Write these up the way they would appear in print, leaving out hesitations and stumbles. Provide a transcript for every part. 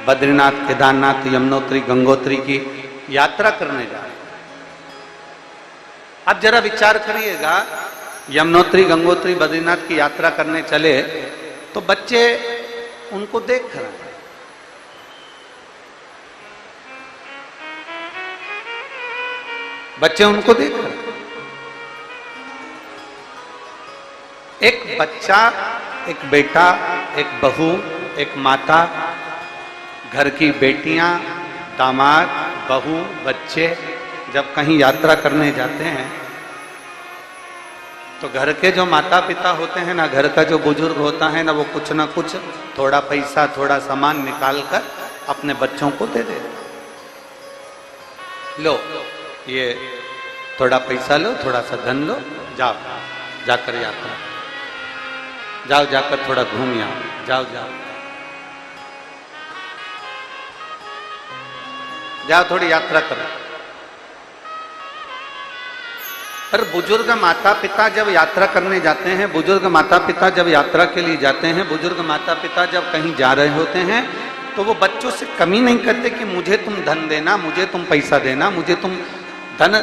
बद्रीनाथ, केदारनाथ, यमुनोत्री, गंगोत्री की यात्रा करने जा रहे हैं। अब जरा विचार करिएगा, यमुनोत्री, गंगोत्री, बद्रीनाथ की यात्रा करने चले तो बच्चे उनको देख रहे हैं। बच्चे उनको देख रहे हैं। एक बच्चा, एक बेटा, एक बहू, एक माता, घर की बेटियां, दामाद, बहू, बच्चे जब कहीं यात्रा करने जाते हैं तो घर के जो माता पिता होते हैं ना, घर का जो बुजुर्ग होता है ना, वो कुछ ना कुछ थोड़ा पैसा, थोड़ा सामान निकाल कर अपने बच्चों को दे दे। लो, ये थोड़ा पैसा लो, थोड़ा सा धन लो, जाओ जाकर यात्रा, जाओ जाकर थोड़ा घूम आओ, जाओ जाओ जाओ थोड़ी यात्रा करो। पर बुजुर्ग माता पिता जब यात्रा करने जाते हैं, बुजुर्ग माता पिता जब यात्रा के लिए जाते हैं, बुजुर्ग माता पिता जब कहीं जा रहे होते हैं तो वो बच्चों से कमी नहीं करते कि मुझे तुम धन देना, मुझे तुम पैसा देना, मुझे तुम धन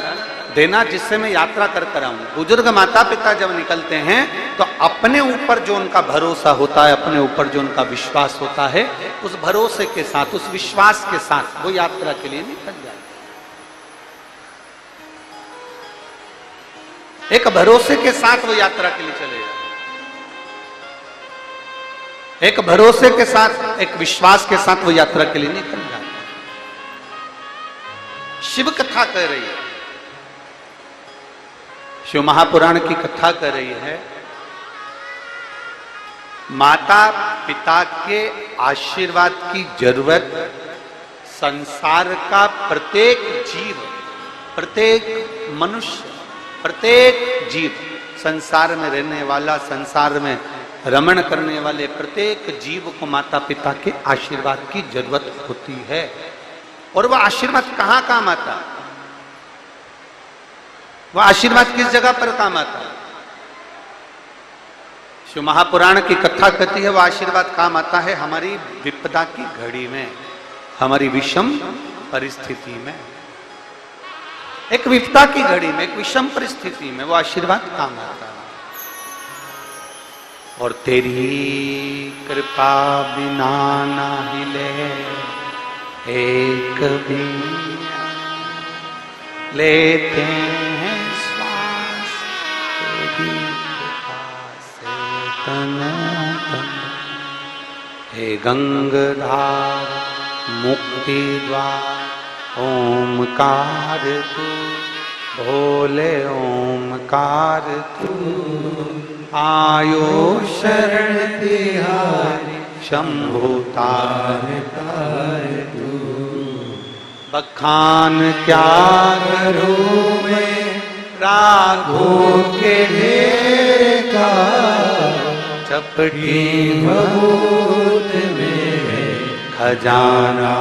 देना जिससे मैं यात्रा कर कर आऊं। बुजुर्ग माता पिता जब निकलते हैं तो अपने ऊपर जो उनका भरोसा होता है, अपने ऊपर जो उनका विश्वास होता है, उस भरोसे के साथ, उस विश्वास के साथ वो यात्रा के लिए निकल जाते हैं। एक भरोसे के साथ वो यात्रा के लिए चले जाते, एक भरोसे के साथ, एक विश्वास के साथ वो यात्रा के लिए निकल जाते हैं। शिव कथा कह रही है, शिव महापुराण की कथा कर रही है, माता पिता के आशीर्वाद की जरूरत संसार का प्रत्येक जीव, प्रत्येक मनुष्य, प्रत्येक जीव, संसार में रहने वाला, संसार में रमण करने वाले प्रत्येक जीव को माता पिता के आशीर्वाद की जरूरत होती है। और वह आशीर्वाद कहां काम आता है? वह आशीर्वाद किस जगह पर काम आता है? शिव महापुराण की कथा कहती है वह आशीर्वाद काम आता है हमारी विपदा की घड़ी में, हमारी विषम परिस्थिति में। एक विपदा की घड़ी में, एक विषम परिस्थिति में वो आशीर्वाद काम आता है। और तेरी कृपा बिना ना हिले एक भी लेते हैं श्वास, तेरी कृपा से तन तन। हे गंगाधार मुक्ति द्वार ओमकार तू, भोले ओमकार तू। आयो शरण तिहारी शंभु तार तार तू। बखान क्या करूं मैं राघों के ढेर का, चपटी भभूत में खजाना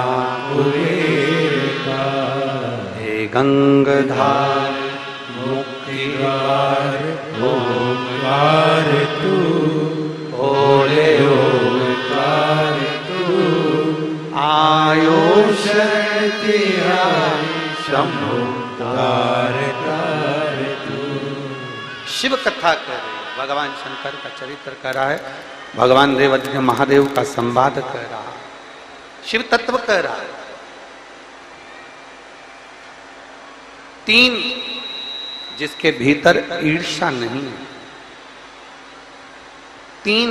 कुबेर का। हे गंगाधार मुक्ति द्वार ओमकार तू, भोले ओमकार तू। आयो शरण तिहारी शंभु तार तार तू। शिव कथा कर रहे, भगवान शंकर का चरित्र कर रहा है, भगवान देवाधिदेव महादेव का संवाद कर रहा है, शिव तत्व कह रहा है। तीन, जिसके भीतर ईर्ष्या नहीं है। तीन,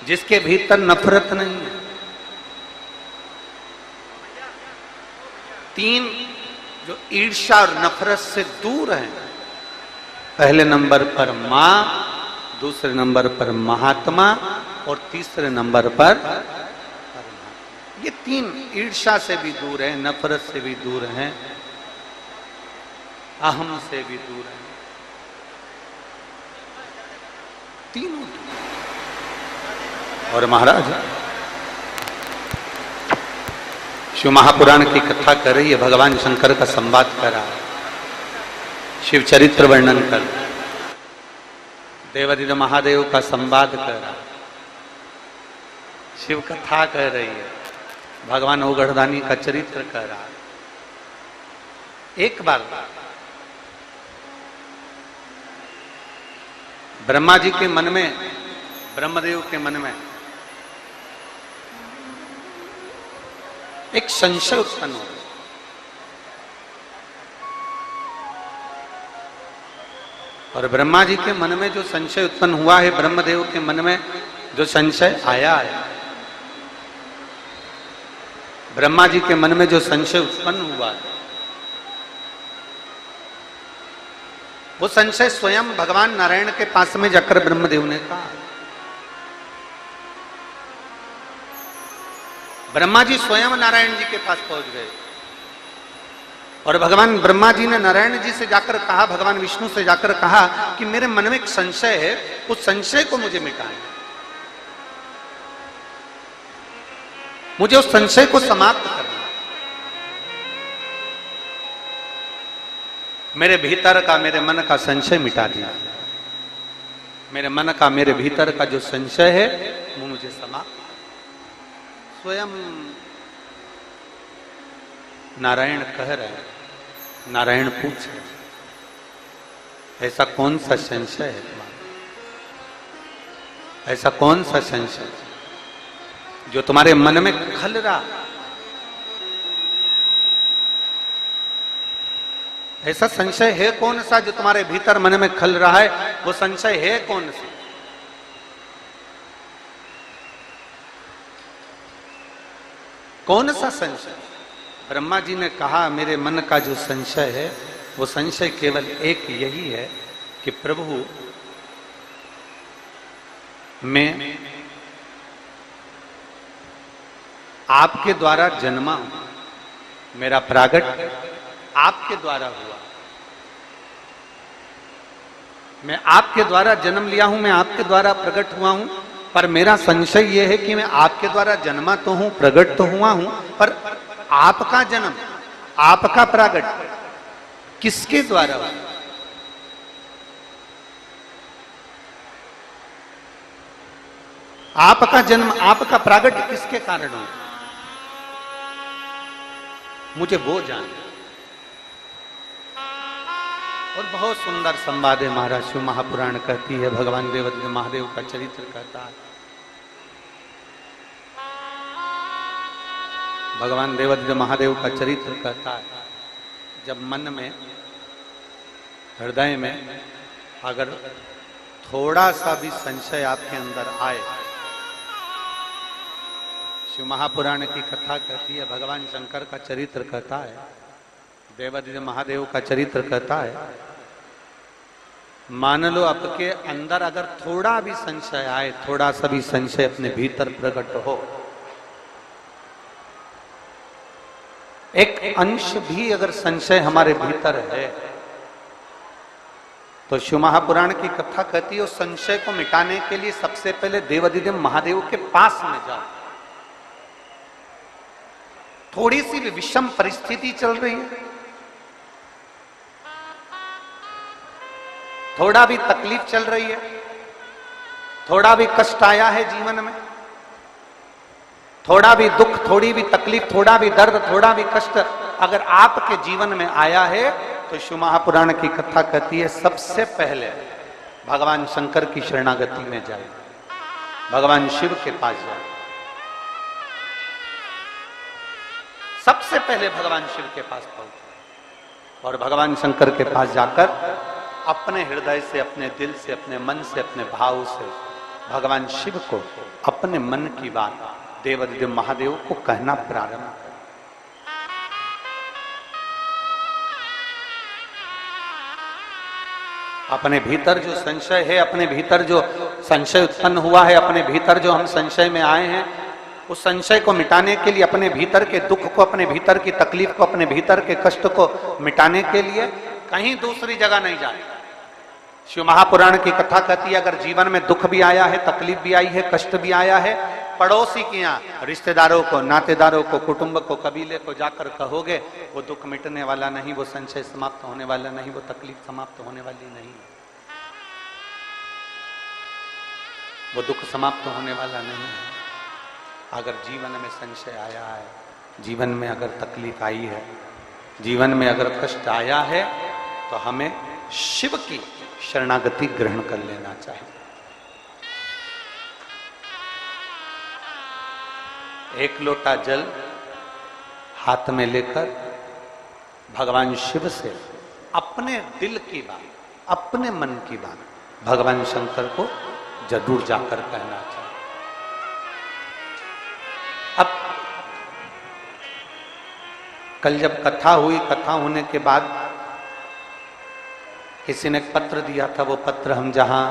जिसके भीतर नफरत नहीं है। तीन, जो ईर्ष्या और नफरत से दूर हैं। पहले नंबर पर मां, दूसरे नंबर पर महात्मा और तीसरे नंबर पर परमात्मा। ये तीन ईर्ष्या से भी दूर है, नफरत से भी दूर है, अहम से भी दूर है, तीनों दूर। और महाराज शिव महापुराण की कथा कर रही है, भगवान शंकर का संवाद कर रहा है, शिव चरित्र वर्णन कर, देवाधिदेव महादेव का संवाद कर रहा है, शिव कथा कह रही है। भगवान ओगढ़दानी का चरित्र कह रहा है। एक बार ब्रह्मा जी के मन में, ब्रह्मदेव के मन में एक संशय उत्पन्न हो, और ब्रह्मा जी के मन में जो संशय उत्पन्न हुआ है, ब्रह्मदेव के मन में जो संशय आया है, ब्रह्मा जी के मन में जो संशय उत्पन्न हुआ है, वो संशय स्वयं भगवान नारायण के पास में जाकर ब्रह्मदेव ने कहा। ब्रह्मा जी स्वयं नारायण जी के पास पहुंच गए और भगवान ब्रह्मा जी ने नारायण जी से जाकर कहा, भगवान विष्णु से जाकर कहा कि मेरे मन में एक संशय है, उस संशय को मुझे मिटाएं, मुझे उस संशय को समाप्त करना, मेरे भीतर का, मेरे मन का संशय मिटा दिया, मेरे मन का, मेरे भीतर का जो संशय है वो मुझे समाप्त। स्वयं नारायण कह रहे हैं, नारायण पूछ रहे, ऐसा कौन सा संशय है तुम्हारा, ऐसा कौन सा संशय जो तुम्हारे मन में खल रहा, ऐसा संशय है कौन सा जो तुम्हारे भीतर मन में खल रहा है, वो संशय है कौन सा? कौन सा संशय? ब्रह्मा जी ने कहा मेरे मन का जो संशय है वो संशय केवल एक यही है कि प्रभु मैं आपके द्वारा जन्मा हूं, मेरा प्रागट्य आपके द्वारा हुआ, मैं आपके द्वारा जन्म लिया हूं, मैं आपके द्वारा प्रकट हुआ हूं, पर मेरा संशय यह है कि मैं आपके द्वारा जन्मा तो हूं, प्रकट तो हुआ हूं, पर आपका जन्म, आपका प्रागट किसके द्वारा हुआ? आपका जन्म, आपका प्रागट किसके कारण हुआ? मुझे वो जानना। और बहुत सुंदर संवाद है महाराज, शिव महापुराण कहती है, भगवान देवदेव महादेव का चरित्र कहता है। भगवान देवदेव महादेव का चरित्र कहता है, जब मन में, हृदय में अगर थोड़ा सा भी संशय आपके अंदर आए, शिव महापुराण की कथा कहती है, भगवान शंकर का चरित्र कहता है, देवदेव महादेव का चरित्र कहता है, मान लो आपके अंदर अगर थोड़ा भी संशय आए, थोड़ा सा भी संशय अपने भीतर प्रकट हो, एक अंश भी अगर संशय हमारे भीतर है, तो शिव महापुराण की कथा कहती है उस संशय को मिटाने के लिए सबसे पहले देवाधिदेव महादेव के पास में जाओ। थोड़ी सी भी विषम परिस्थिति चल रही है, थोड़ा भी तकलीफ चल रही है, थोड़ा भी कष्ट आया है जीवन में, थोड़ा भी दुख, थोड़ी भी तकलीफ, थोड़ा भी दर्द, थोड़ा भी कष्ट अगर आपके जीवन में आया है, तो शिव महापुराण की कथा कहती है सबसे पहले भगवान शंकर की शरणागति में जाए, भगवान शिव के पास जाए, सबसे पहले भगवान शिव के पास पहुंचे और भगवान शंकर के पास जाकर अपने हृदय से, अपने दिल से, अपने मन से, अपने भाव से भगवान शिव को अपने मन की बात देवाधिदेव महादेव को कहना प्रारंभ करें। अपने भीतर जो संशय है, अपने भीतर जो संशय उत्पन्न हुआ है, अपने भीतर जो हम संशय में आए हैं, उस संशय को मिटाने के लिए, अपने भीतर के दुख को, अपने भीतर की तकलीफ को, अपने भीतर के कष्ट को मिटाने के लिए कहीं दूसरी जगह नहीं जाए। शिव महापुराण की कथा कहती है, अगर जीवन में दुख भी आया है, तकलीफ भी आई है, कष्ट भी आया है, पड़ोसी के यहाँ, रिश्तेदारों को, नातेदारों को, कुटुंब को, कबीले को जाकर कहोगे, वो दुख मिटने वाला नहीं, वो संशय समाप्त होने वाला नहीं, वो तकलीफ समाप्त होने वाली नहीं, वो दुख समाप्त होने वाला नहीं है। अगर जीवन में संशय आया है, जीवन में अगर तकलीफ आई है, जीवन में अगर कष्ट आया है, तो हमें शिव की शरणागति ग्रहण कर लेना चाहिए। एक लोटा जल हाथ में लेकर भगवान शिव से अपने दिल की बात, अपने मन की बात भगवान शंकर को जरूर जाकर कहना चाहिए। अब कल जब कथा हुई, कथा होने के बाद किसी ने एक पत्र दिया था। वो पत्र हम जहां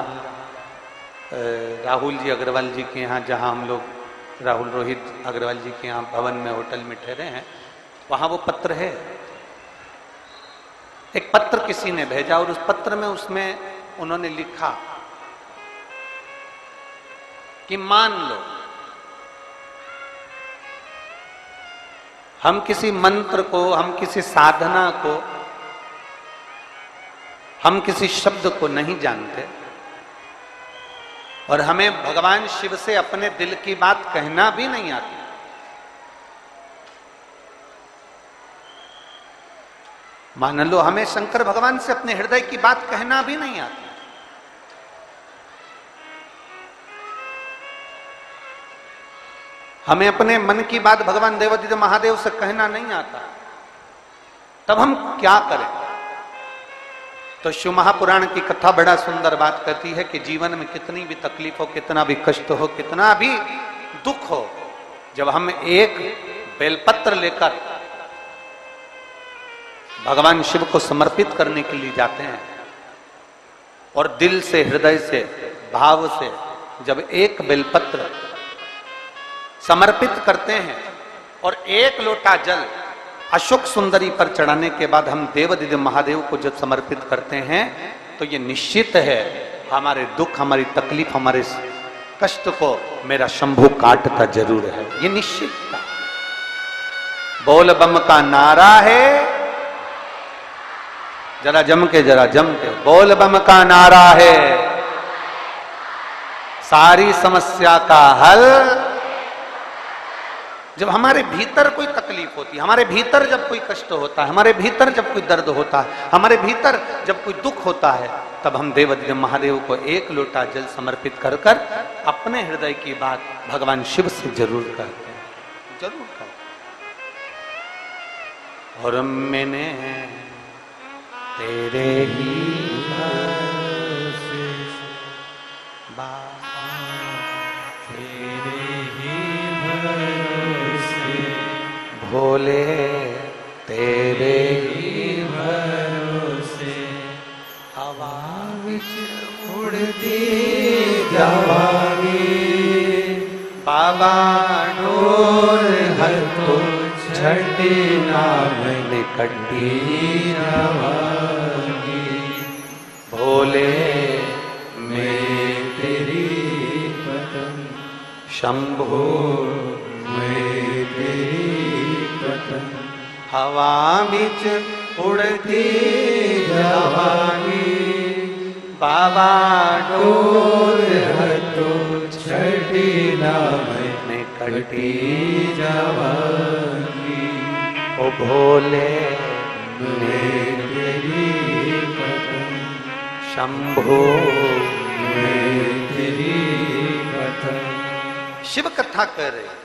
राहुल जी अग्रवाल जी के यहाँ, जहां हम लोग राहुल रोहित अग्रवाल जी के यहाँ भवन में होटल में ठहरे हैं, वहां वो पत्र है। एक पत्र किसी ने भेजा और उस पत्र में उसमें उन्होंने लिखा कि मान लो हम किसी मंत्र को, हम किसी साधना को, हम किसी शब्द को नहीं जानते और हमें भगवान शिव से अपने दिल की बात कहना भी नहीं आती। मान लो हमें शंकर भगवान से अपने हृदय की बात कहना भी नहीं आती, हमें अपने मन की बात भगवान देवादिदेव महादेव से कहना नहीं आता, तब हम क्या करें? तो शिव महापुराण की कथा बड़ा सुंदर बात कहती है कि जीवन में कितनी भी तकलीफ हो, कितना भी कष्ट हो, कितना भी दुख हो, जब हम एक बेलपत्र लेकर भगवान शिव को समर्पित करने के लिए जाते हैं और दिल से, हृदय से, भाव से जब एक बेलपत्र समर्पित करते हैं और एक लोटा जल अशोक सुंदरी पर चढ़ाने के बाद हम देवादिदेव महादेव को जब समर्पित करते हैं, तो ये निश्चित है हमारे दुख, हमारी तकलीफ, हमारे कष्ट को मेरा शंभू काटता जरूर है। ये निश्चित था। बोल बम का नारा है, जरा जम के बोल बम का नारा है, सारी समस्या का हल। जब हमारे भीतर कोई तकलीफ होती है, हमारे भीतर जब कोई कष्ट होता है, हमारे भीतर जब कोई दर्द होता है, हमारे भीतर जब कोई दुख होता है, तब हम देवादिदेव महादेव को एक लोटा जल समर्पित कर कर अपने हृदय की बात भगवान शिव से जरूर करते हैं, जरूर करते। और मैंने तेरे ही भरोसे भोले, तेरे ही भरोसे हवा विच उड़ती जावांगी, बाबा डोर हर तो छठी नाम निकटी जावांगी, भोले मैं तेरी पतंग, शंभो मैं तेरी पतंग, हवा बिच उड़ती जावांगी, बाबा डोर हतो छठी नाम में कटी जावांगी, ओ भोले मैं तेरी पतंग, शंभो मैं तेरी पतंग। शिव कथा कर रहे,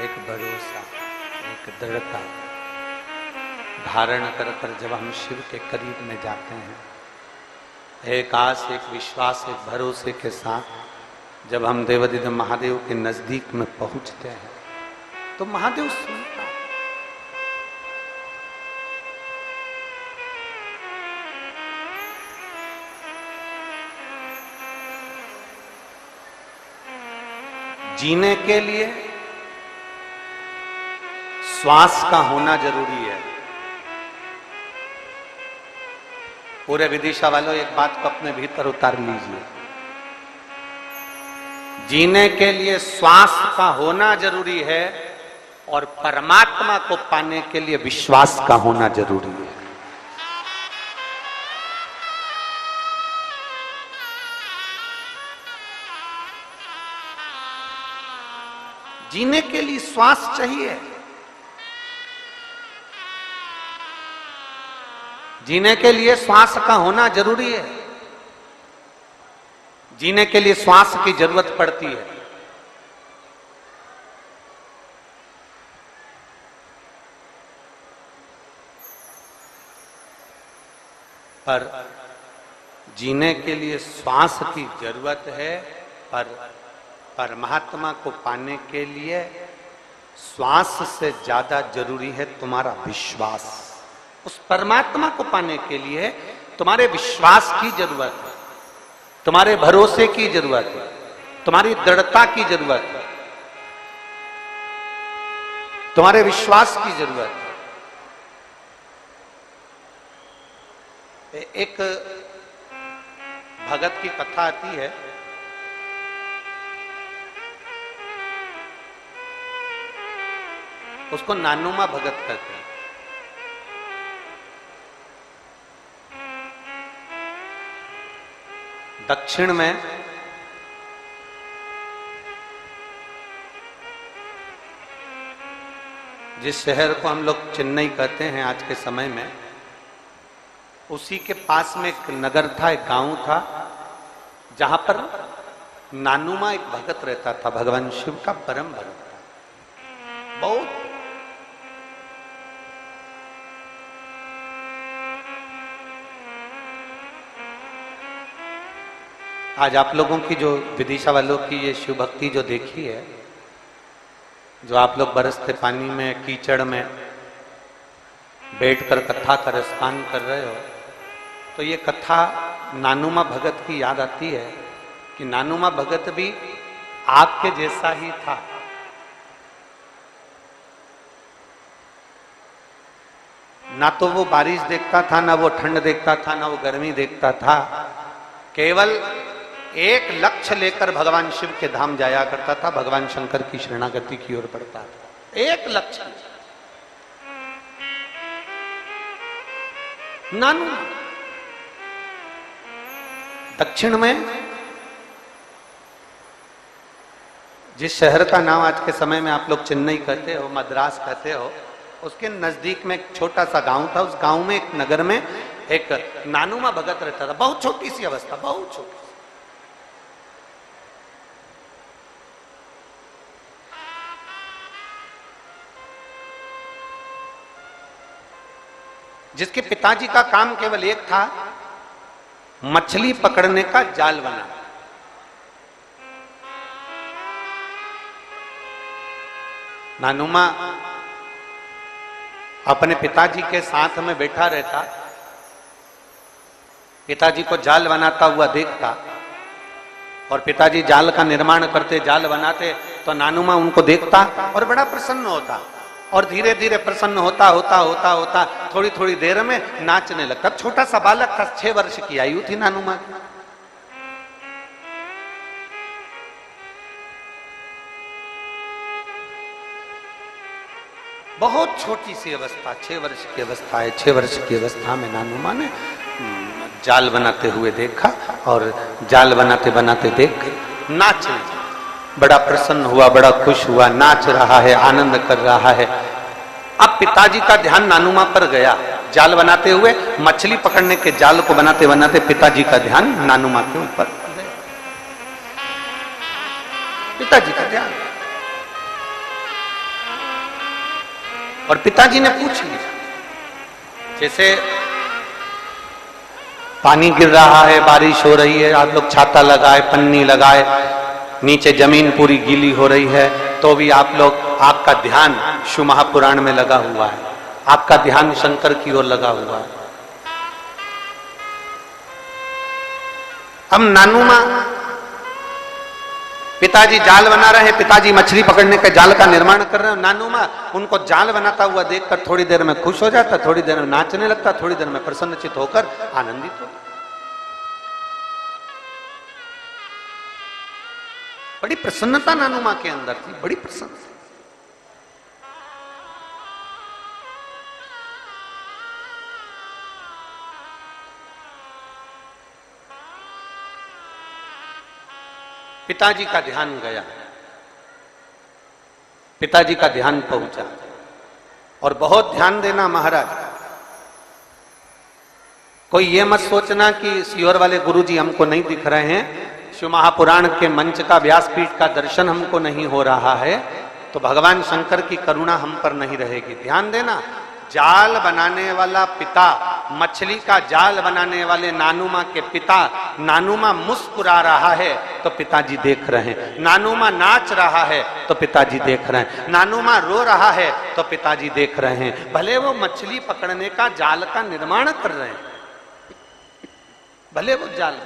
एक भरोसा, एक दृढ़ता धारण कर कर जब हम शिव के करीब में जाते हैं, एक आस, एक विश्वास, एक भरोसे के साथ जब हम देवादिदेव महादेव के नजदीक में पहुंचते हैं, तो महादेव सुनता है। जीने के लिए श्वास का होना जरूरी है। पूरे विदिशा वालों एक बात को अपने भीतर उतार लीजिए, जीने के लिए श्वास का होना जरूरी है और परमात्मा को पाने के लिए विश्वास का होना जरूरी है। जीने के लिए श्वास चाहिए। जीने के लिए श्वास का होना जरूरी है। जीने के लिए श्वास की जरूरत पड़ती है। पर जीने के लिए श्वास की जरूरत है, पर परमात्मा को पाने के लिए श्वास से ज्यादा जरूरी है तुम्हारा विश्वास। उस परमात्मा को पाने के लिए तुम्हारे विश्वास की जरूरत है, तुम्हारे भरोसे की जरूरत है, तुम्हारी दृढ़ता की जरूरत है, तुम्हारे विश्वास की जरूरत है। एक भगत की कथा आती है, उसको नानुमा भगत कहते हैं। दक्षिण में जिस शहर को हम लोग चेन्नई कहते हैं आज के समय में, उसी के पास में एक नगर था, एक गांव था, जहां पर नानुमा एक भगत रहता था, भगवान शिव का परम भक्त था। बहुत आज आप लोगों की जो विदिशा वालों की ये शिव भक्ति जो देखी है, जो आप लोग बरसते पानी में कीचड़ में बैठकर कथा का रसपान कर रहे हो, तो ये कथा नानुमा भगत की याद आती है कि नानुमा भगत भी आपके जैसा ही था। ना तो वो बारिश देखता था, ना वो ठंड देखता था, ना वो गर्मी देखता था। केवल एक लक्ष्य लेकर भगवान शिव के धाम जाया करता था, भगवान शंकर की शरणागति की ओर बढ़ता था। एक लक्ष्य। नानू दक्षिण में जिस शहर का नाम आज के समय में आप लोग चेन्नई कहते हो, मद्रास कहते हो, उसके नजदीक में एक छोटा सा गांव था। उस गांव में, एक नगर में एक नानुमा भगत रहता था। बहुत छोटी सी अवस्था, बहुत छोटी। जिसके पिताजी का काम केवल एक था, मछली पकड़ने का जाल बनाना। नानुमा अपने पिताजी के साथ में बैठा रहता, पिताजी को जाल बनाता हुआ देखता, और पिताजी जाल का निर्माण करते, जाल बनाते, तो नानुमा उनको देखता और बड़ा प्रसन्न होता, और धीरे धीरे प्रसन्न होता होता होता होता थोड़ी थोड़ी देर में नाचने लगता। छोटा सा बालक था, 6 वर्ष की आयु थी नानुमा की। बहुत छोटी सी अवस्था, 6 वर्ष की अवस्था है। 6 वर्ष की अवस्था में नानुमा ने जाल बनाते हुए देखा, और जाल बनाते बनाते देख नाचने, बड़ा प्रसन्न हुआ, बड़ा खुश हुआ, नाच रहा है, आनंद कर रहा है। अब पिताजी का ध्यान नानुमा पर गया। जाल बनाते हुए, मछली पकड़ने के जाल को बनाते बनाते पिताजी का ध्यान नानुमा के ऊपर गया। पिताजी का ध्यान, और पिताजी ने पूछ लिया, जैसे पानी गिर रहा है, बारिश हो रही है, आप लोग छाता लगाए, पन्नी लगाए, नीचे जमीन पूरी गीली हो रही है, तो भी आप लोग, आपका ध्यान शिव महापुराण में लगा हुआ है, आपका ध्यान शंकर की ओर लगा हुआ है। अब नानुमा, पिताजी जाल बना रहे हैं, पिताजी मछली पकड़ने के जाल का निर्माण कर रहे हैं। नानुमा उनको जाल बनाता हुआ देखकर थोड़ी देर में खुश हो जाता, थोड़ी देर में नाचने लगता, थोड़ी देर में प्रसन्नचित होकर आनंदित हो। बड़ी प्रसन्नता नानुमा के अंदर थी, बड़ी प्रसन्नता। पिताजी का ध्यान गया, पिताजी का ध्यान पहुंचा। और बहुत ध्यान देना महाराज, कोई ये मत सोचना कि सीहोर वाले गुरुजी हमको नहीं दिख रहे हैं, शिव महापुराण के मंच का व्यासपीठ का दर्शन हमको नहीं हो रहा है, तो भगवान शंकर की करुणा हम पर नहीं रहेगी। ध्यान देना, जाल बनाने वाला पिता, मछली का जाल बनाने वाले नानुमा के पिता, नानुमा मुस्कुरा रहा है तो पिताजी देख रहे हैं, नानुमा नाच रहा है तो पिताजी देख रहे हैं, नानुमा रो रहा है तो पिताजी देख रहे हैं। भले वो मछली पकड़ने का जाल का निर्माण कर रहे हैं, भले वो जाल,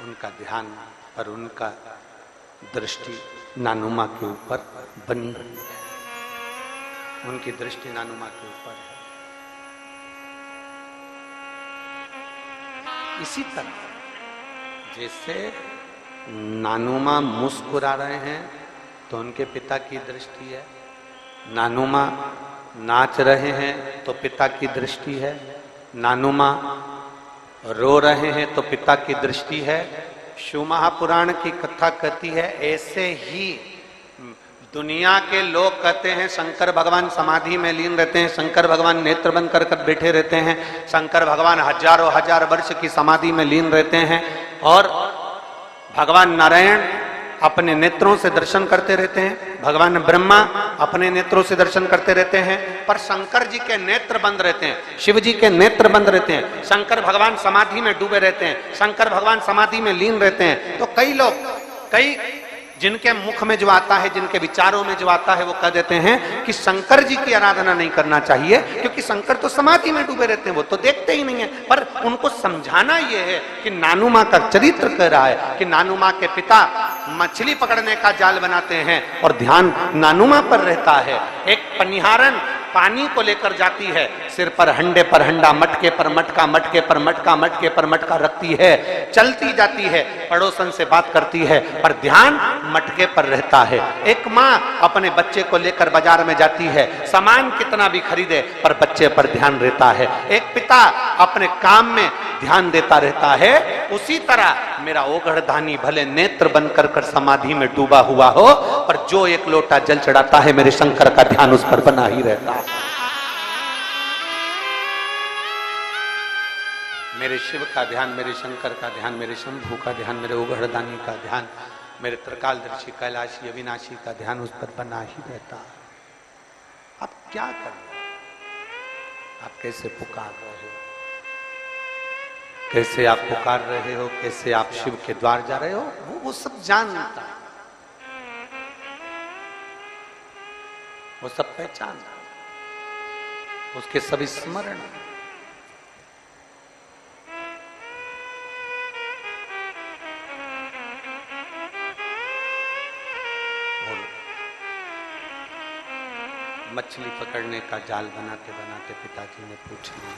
उनका ध्यान और उनका दृष्टि नानुमा के ऊपर बनी, उनकी दृष्टि नानुमा के ऊपर है। इसी तरह जैसे नानुमा मुस्कुरा रहे हैं तो उनके पिता की दृष्टि है, नानुमा नाच रहे हैं तो पिता की दृष्टि है, नानुमा रो रहे हैं तो पिता की दृष्टि है। शिव महापुराण की कथा कहती है, ऐसे ही दुनिया के लोग कहते हैं शंकर भगवान समाधि में लीन रहते हैं, शंकर भगवान नेत्र बंद कर कर बैठे रहते हैं, शंकर भगवान हजारों हजार वर्ष की समाधि में लीन रहते हैं, और भगवान नारायण अपने नेत्रों से दर्शन करते रहते हैं, भगवान ब्रह्मा अपने नेत्रों से दर्शन करते रहते हैं, पर शंकर जी के नेत्र बंद रहते हैं, शिव जी के नेत्र बंद रहते हैं, शंकर भगवान समाधि में डूबे रहते हैं, शंकर भगवान समाधि में लीन रहते हैं। तो कई लोग, कई जिनके मुख में जो आता है, जिनके विचारों में जो आता है, वो कह देते हैं कि शंकर जी की आराधना नहीं करना चाहिए क्योंकि शंकर तो समाधि में डूबे रहते हैं, वो तो देखते ही नहीं है। पर उनको समझाना यह है कि नानुमा का चरित्र कह रहा है कि नानुमा के पिता मछली पकड़ने का जाल बनाते हैं और ध्यान नानुमा पर रहता है। एक पनिहारन पानी को लेकर जाती है, सिर पर हंडे पर हंडा, मटके पर मटका, मटके पर मटका, मटके पर मटका रखती है, चलती जाती है, पड़ोसन से बात करती है, पर ध्यान मटके पर रहता है। एक माँ अपने बच्चे को लेकर बाजार में जाती है, सामान कितना भी खरीदे पर बच्चे पर ध्यान रहता है। एक पिता अपने काम में ध्यान देता रहता है। उसी तरह मेरा ओघड़धानी भले नेत्र बंद कर कर समाधि में डूबा हुआ हो, पर जो एक लोटा जल चढ़ाता है मेरे शंकर का ध्यान उस पर बना ही रहता है। मेरे शिव का ध्यान, मेरे शंकर का ध्यान, मेरे शंभू का ध्यान, मेरे ओघड़दानी का ध्यान, मेरे त्रिकालदर्शी कैलाशी अविनाशी का ध्यान उस पर बना ही रहता है। आप क्या कर रहे हो? आप कैसे पुकार रहे हो, कैसे आप पुकार रहे हो, कैसे आप शिव के द्वार जा रहे हो, वो सब जानता है, वो सब पहचानता है, उसके सभी स्मरण। मछली पकड़ने का जाल बनाते बनाते पिताजी ने पूछ लिया,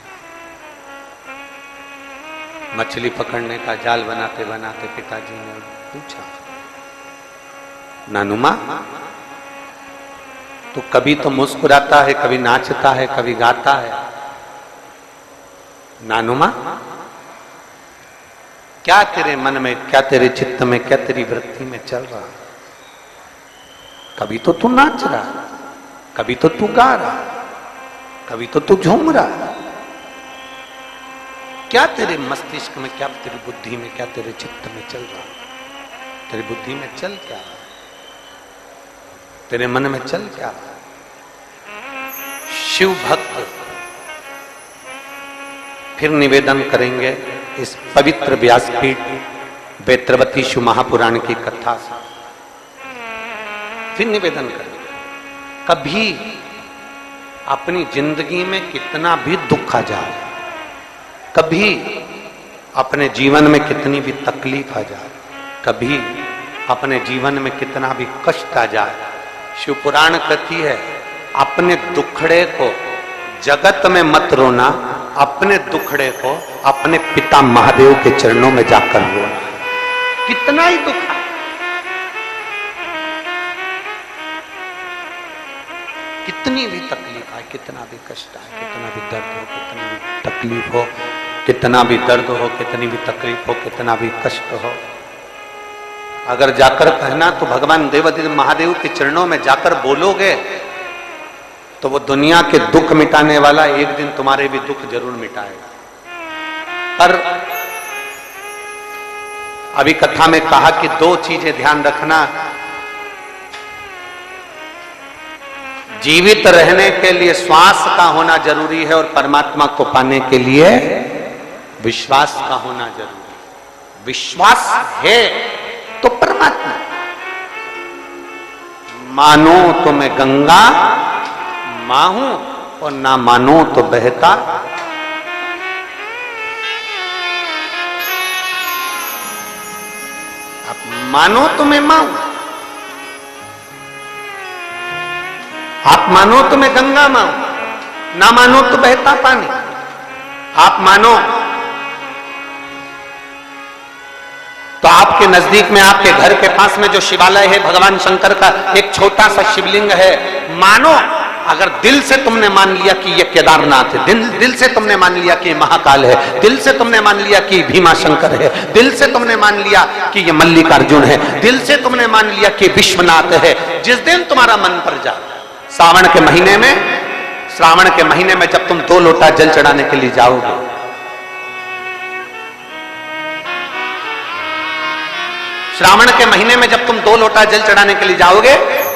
मछली पकड़ने का जाल बनाते बनाते पिताजी ने पूछा, नानुमा तो कभी तो मुस्कुराता है, कभी नाचता है, कभी गाता है, नानुमा क्या तेरे मन में, क्या तेरे चित्त में, क्या तेरी वृत्ति में चल रहा? कभी तो तू नाच रहा, कभी तो तू गा रहा, कभी तो तू झूम रहा। क्या तेरे मस्तिष्क में, क्या तेरी बुद्धि में, क्या तेरे चित्त में चल रहा? तेरी बुद्धि में चल क्या रहा? तेरे मन में चल क्या रहा? शिव भक्त फिर निवेदन करेंगे इस पवित्र व्यासपीठ बेत्रवती शिव महापुराण की कथा से, फिर निवेदन करेंगे। कभी अपनी जिंदगी में कितना भी दुख आ जाए, कभी अपने जीवन में कितनी भी तकलीफ आ जाए, कभी अपने जीवन में कितना भी कष्ट आ जाए, शिव पुराण कहती है अपने दुखड़े को जगत में मत रोना, अपने दुखड़े को अपने पिता महादेव के चरणों में जाकर रोना। कितना ही दुख है, कितनी भी तकलीफ आए, कितना भी कष्ट आए, कितना भी दर्द हो, कितनी भी तकलीफ हो, कितना भी दर्द हो, कितनी भी तकलीफ हो, कितना भी कष्ट हो, अगर जाकर कहना तो भगवान देवाधिदेव महादेव के चरणों में जाकर बोलोगे तो वो दुनिया के दुख मिटाने वाला एक दिन तुम्हारे भी दुख जरूर मिटाएगा। पर अभी कथा में कहा कि दो चीजें ध्यान रखना, जीवित रहने के लिए श्वास का होना जरूरी है और परमात्मा को पाने के लिए विश्वास का होना जरूरी है। विश्वास है तो परमात्मा, मानो तो मैं गंगा मां हूं और ना मानो तो बहता। आप मानो तो मैं मां हूं, आप मानो तो मैं गंगा मां हूं, ना मानो तो बहता पानी। आप मानो तो आपके नजदीक में, आपके घर के पास में जो शिवालय है भगवान शंकर का, एक छोटा सा शिवलिंग है। मानो अगर दिल से तुमने मान लिया कि ये केदारनाथ है, दिल से तुमने मान लिया कि महाकाल है, दिल से तुमने मान लिया कि भीमा शंकर है, दिल से तुमने मान लिया कि ये मल्लिकार्जुन है, दिल से तुमने मान लिया कि विश्वनाथ है। जिस दिन तुम्हारा मन पर जा, श्रावण के महीने में जब तुम 2 लोटा जल चढ़ाने के लिए जाओगे, श्रावण के महीने में जब तुम 2 लोटा जल चढ़ाने के लिए जाओगे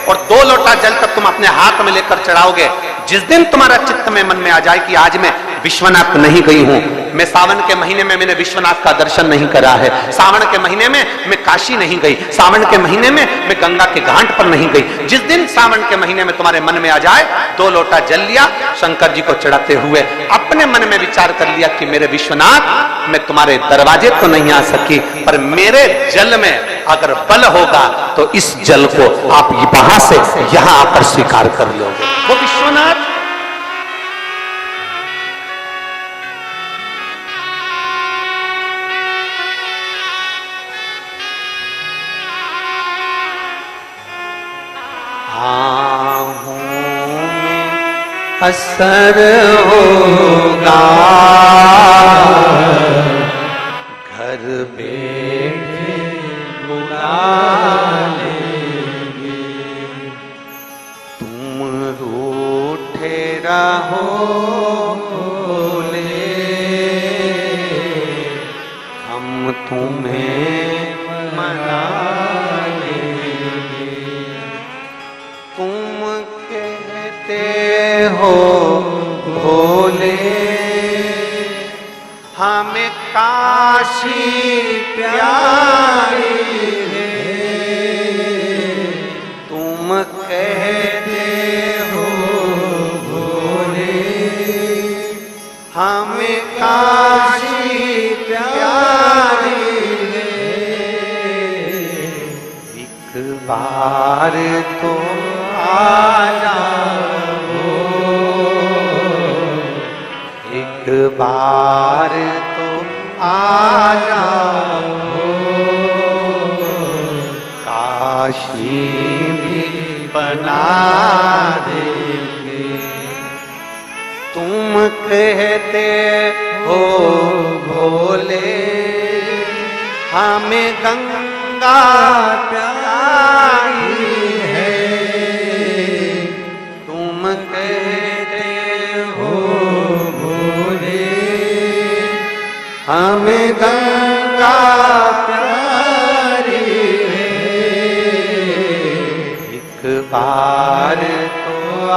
और 2 लोटा जल तक तुम अपने हाथ में लेकर चढ़ाओगे, जिस दिन तुम्हारा चित्त में मन में आ जाए कि आज मैं विश्वनाथ नहीं गई हूं, मैं सावन के महीने में मैंने विश्वनाथ का दर्शन नहीं करा है, सावन के महीने में मैं काशी नहीं गई, सावन के महीने में मैं गंगा के घाट पर नहीं गई, जिस दिन सावन के महीने में तुम्हारे मन में आ जाए, 2 लोटा जल लिया, शंकर जी को चढ़ाते हुए अपने मन में विचार कर लिया कि मेरे विश्वनाथ, मैं तुम्हारे दरवाजे तो नहीं आ सकी, पर मेरे जल में अगर बल होगा तो इस जल को आप वहां से यहां आकर स्वीकार कर लोगे। वो विश्वनाथ असर होगा, घर बैठे बुला लेंगे, तुम रूठे रहो बोले, हम तुम्हें मना लेंगे, तुम कहते हो भोले हमें काशी प्यारी है, तुम कहते हो भोले हमें काशी प्यारी है, एक बार तो आ जाओ, एक बार तो आ जाओ, काशी भी बना देंगे, तुम कहते हो भोले हमें गंगा प्यारी है, तुम कहते हो भोले हमें गंगा प्यारी है, एक बार तो आ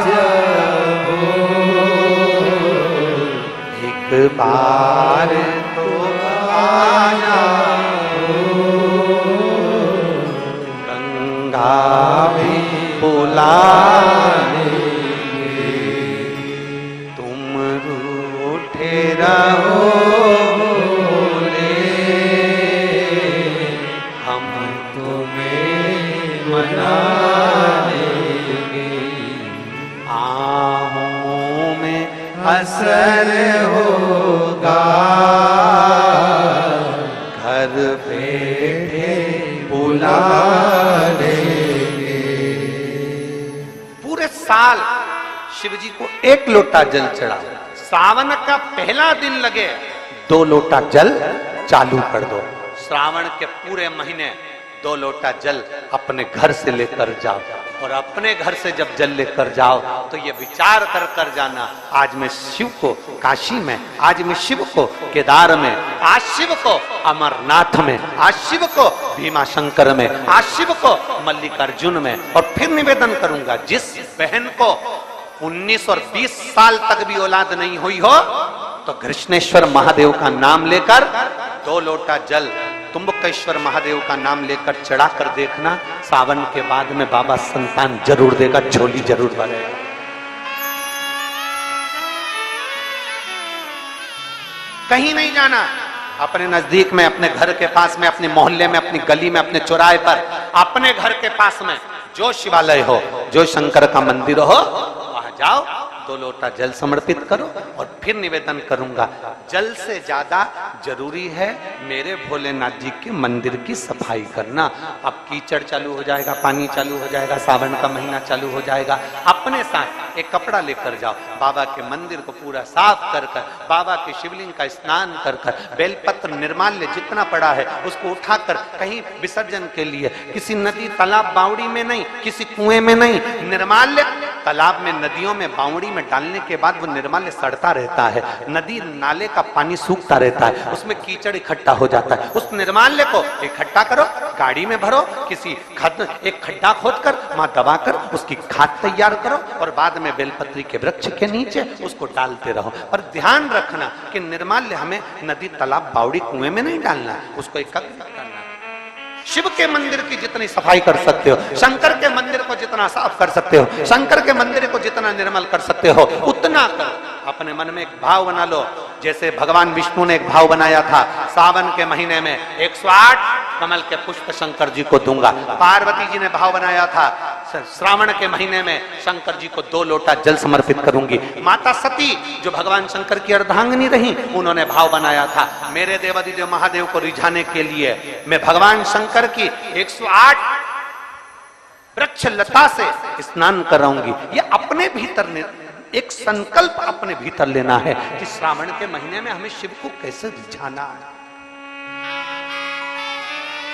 जाओ, एक बार तो आ जाओ, गंगा भी बुला लेंगे, तुम रूठे रहो बोले, हम तुम्हें मना लेंगे, आहों में असर होगा, घर बैठे बुला लेंगे। पूरे साल शिव जी को 1 लोटा जल चढ़ा, सावन का पहला दिन लगे 2 लोटा जल चालू कर दो, श्रावण के पूरे महीने 2 लोटा जल अपने घर से लेकर जाओ, और अपने घर से जब जल लेकर जाओ तो ये विचार कर कर जाना, आज मैं शिव को काशी में, आज मैं शिव को केदार में, आज शिव को अमरनाथ में, आज शिव को भीमा शंकर में, आज शिव को मल्लिकार्जुन में। और फिर निवेदन करूंगा, जिस बहन को 19 और 20 साल तक भी औलाद नहीं हुई हो तो कृष्णेश्वर महादेव का नाम लेकर 2 लोटा जल तुम्बकेश्वर महादेव का नाम लेकर चढ़ा कर देखना, सावन के बाद में बाबा संतान जरूर देगा, झोली जरूर भरेगा। कहीं नहीं जाना, अपने नजदीक में, अपने घर के पास में, अपने मोहल्ले में, अपनी गली में, अपने चौराहे पर, अपने घर के पास में जो शिवालय हो, जो शंकर का मंदिर हो, वहां जाओ, 2 लोटा जल समर्पित करो। और फिर निवेदन करूंगा, जल से ज्यादा जरूरी है मेरे भोलेनाथ जी के मंदिर की सफाई करना। अब कीचड़ चालू हो जाएगा, पानी चालू हो जाएगा, सावन का महीना चालू हो जाएगा, अपने साथ एक कपड़ा लेकर जाओ, बाबा के मंदिर को पूरा साफ कर कर, बाबा के शिवलिंग का स्नान कर कर, बेलपत्र निर्माल्य जितना पड़ा है उसको उठाकर कहीं विसर्जन के लिए, किसी नदी तालाब बावड़ी में नहीं, किसी कुएं में नहीं, निर्माल्य तालाब में, नदियों में, बावड़ी में डालने के बाद वो निर्माल्य सड़ता रहता है, नदी नाले का पानी सूखता रहता है, उसमें कीचड़ इकट्ठा हो जाता है। उस निर्माल्य को इकट्ठा करो, गाड़ी में भरो, किसी एक खड्डा खोदकर वहां दबाकर उसकी खाद तैयार करो, और बाद में बेलपत्री के वृक्ष के नीचे उसको डालते रहो। पर ध्यान रखना कि निर्माल्य हमें नदी तालाब बावड़ी कुएं में नहीं डालना, उसको एकत्र करना। शिव के मंदिर की जितनी सफाई कर सकते हो, शंकर के मंदिर को जितना साफ कर सकते हो, शंकर के मंदिर को जितना निर्मल कर सकते हो, उतना करो। अपने मन में एक भाव बना लो, जैसे भगवान विष्णु ने एक भाव बनाया था, सावन के महीने में 108 कमल के पुष्प शंकर जी को दूंगा। पार्वती जी ने भाव बनाया था, श्रावण के महीने में शंकर जी को 2 लोटा जल समर्पित करूंगी। माता सती जो भगवान शंकर की अर्धांगिनी रही, उन्होंने भाव बनाया था, मेरे देवादिदेव महादेव को रिझाने के लिए मैं भगवान शंकर की 108 वृक्ष लता से स्नान कराऊंगी। ये अपने भीतर एक संकल्प अपने भीतर लेना है कि श्रावण के महीने में हमें शिव को कैसे रिझाना है,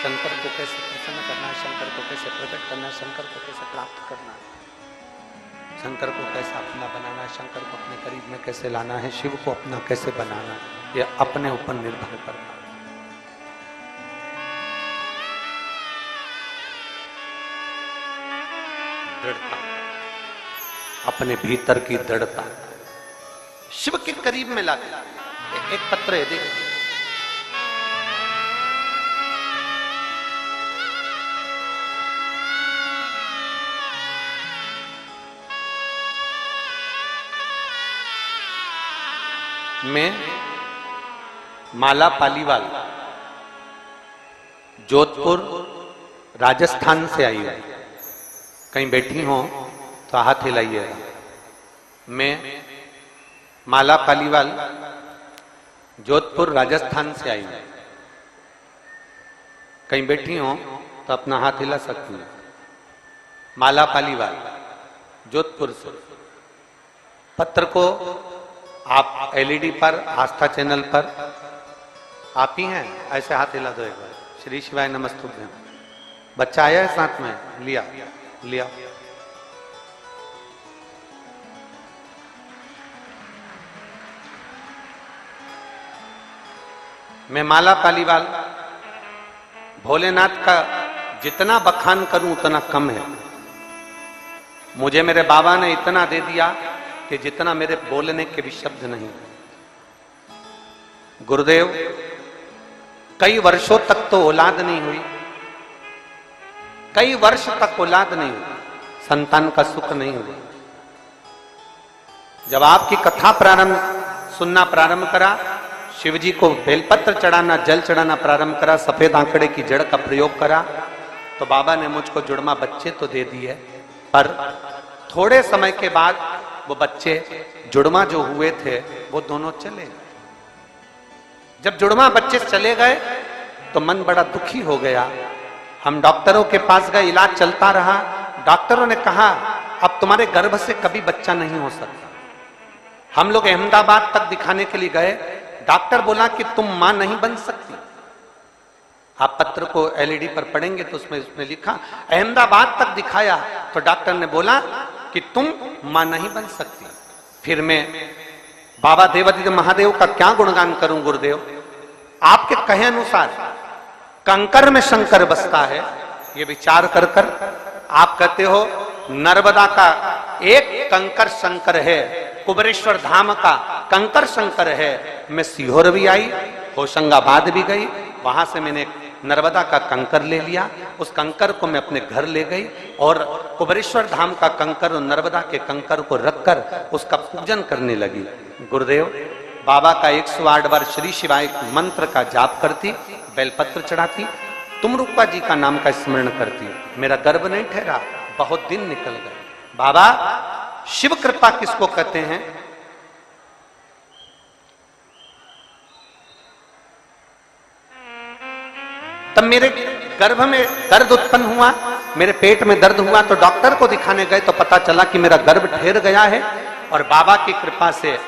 शंकर को कैसे प्रसन्न करना है, शंकर को कैसे प्रकट करना है, शंकर को कैसे प्राप्त करना है, शंकर को कैसे अपना बनाना है, शंकर को अपने करीब में कैसे लाना है, शिव को अपना कैसे बनाना है, यह अपने ऊपर निर्भर करना है। दृढ़ता, अपने भीतर की दृढ़ता शिव के करीब में लाके। एक पत्र है, देखिए, मैं माला पालीवाल जोधपुर राजस्थान से आई हूं। कहीं बैठी हो तो हाथ हिलाइए। मैं माला पालीवाल जोधपुर राजस्थान से आई हूं। कहीं बैठी हो तो अपना हाथ हिला सकती हैं। माला पालीवाल जोधपुर से। पत्र को आप एलईडी पर, आस्था चैनल पर आप ही हैं, ऐसे हाथ हिला दो एक बार। श्री शिवाय नमस्तुभ्यं। बच्चा आया है साथ में, लिया लिया। मैं माला पालीवाल भोलेनाथ का जितना बखान करूं उतना कम है। मुझे मेरे बाबा ने इतना दे दिया कि जितना मेरे बोलने के भी शब्द नहीं। गुरुदेव कई वर्षों तक तो औलाद नहीं हुई, कई वर्ष तक औलाद नहीं हुई, संतान का सुख नहीं हुआ। जब आपकी कथा सुनना प्रारंभ करा, शिव जी को बेलपत्र चढ़ाना, जल चढ़ाना प्रारंभ करा, सफेद आंकड़े की जड़ का प्रयोग करा, तो बाबा ने मुझको जुड़मा बच्चे तो दे दिए, पर थोड़े समय के बाद वो बच्चे जुड़मा जो हुए थे वो दोनों चले गए। जब जुड़मा बच्चे चले गए तो मन बड़ा दुखी हो गया। हम डॉक्टरों के पास गए, इलाज चलता रहा। डॉक्टरों ने कहा अब तुम्हारे गर्भ से कभी बच्चा नहीं हो सकता। हम लोग अहमदाबाद तक दिखाने के लिए गए। डॉक्टर बोला कि तुम मां नहीं बन सकती, आप पत्र को एलईडी पर पढ़ेंगे तो उसमें लिखा, अहमदाबाद तक दिखाया तो डॉक्टर ने बोला कि तुम मां नहीं बन सकती। फिर मैं बाबा देवादिदेव महादेव का क्या गुणगान करूं गुरुदेव? आपके कहे अनुसार कंकर में शंकर बसता है, ये विचार कर कर आप कहते हो नर्मदा का एक कंकर शंकर है, कुबेरेश्वर धाम का कंकर शंकर है। मैं सीहोर भी आई, होशंगाबाद भी गई, वहां से मैंने नर्मदा का कंकर ले लिया, उस कंकर को मैं अपने घर ले गई और कुबेरेश्वर धाम का कंकर और नर्मदा के कंकर को रखकर उसका पूजन करने लगी। गुरुदेव बाबा का 108 बार श्री शिवाय मंत्र का जाप करती, बेलपत्र चढ़ाती, तुम रूपा जी का नाम का स्मरण करती। मेरा गर्भ नहीं ठहरा, बहुत दिन निकल गए। बाबा शिव कृपा किसको कहते हैं? तब मेरे गर्भ में दर्द उत्पन्न हुआ, मेरे पेट में दर्द हुआ तो डॉक्टर को दिखाने गए तो पता चला कि मेरा गर्भ ठहर गया है। और बाबा की कृपा से,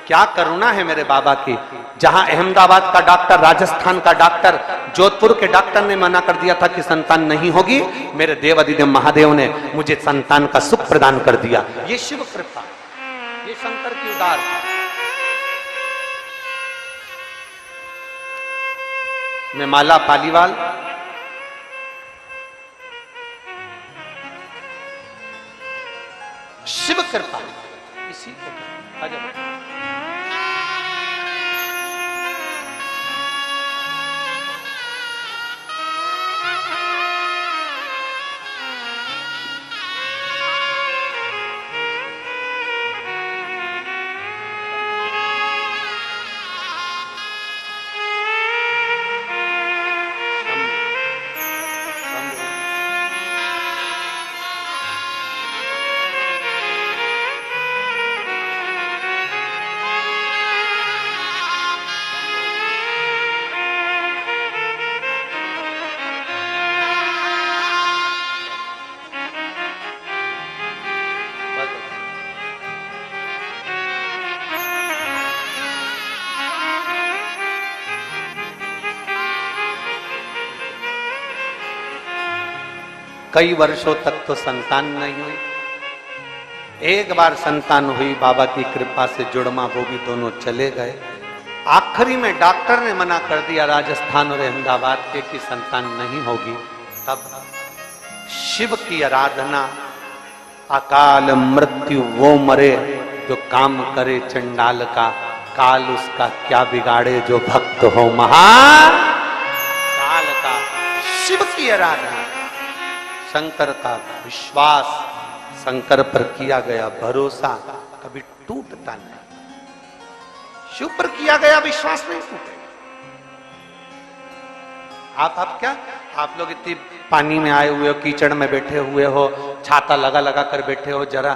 क्या करुणा है मेरे बाबा की, जहां अहमदाबाद का डॉक्टर, राजस्थान का डॉक्टर, जोधपुर के डॉक्टर ने मना कर दिया था कि संतान नहीं होगी, मेरे देवादिदेव महादेव ने मुझे संतान का सुख प्रदान कर दिया। ये शिव कृपा, ये शंकर की उदारता। मैं माला पालीवाल, शिव कृपा इसी को कई वर्षों तक तो संतान नहीं हुई। एक बार संतान हुई, बाबा की कृपा से जुड़मा वो भी दोनों चले गए। आखिरी में डॉक्टर ने मना कर दिया राजस्थान और अहमदाबाद के कि संतान नहीं होगी। तब शिव की आराधना, अकाल मृत्यु वो मरे जो काम करे चंडाल का, काल उसका क्या बिगाड़े जो भक्त हो महाकाल का। शिव की आराधना, शंकर का विश्वास, शंकर पर किया गया भरोसा कभी टूटता नहीं। शिव पर किया गया विश्वास नहीं टूटेगा। आप क्या, आप लोग इतनी पानी में आए हुए हो, कीचड़ में बैठे हुए हो, छाता लगा लगा कर बैठे हो, जरा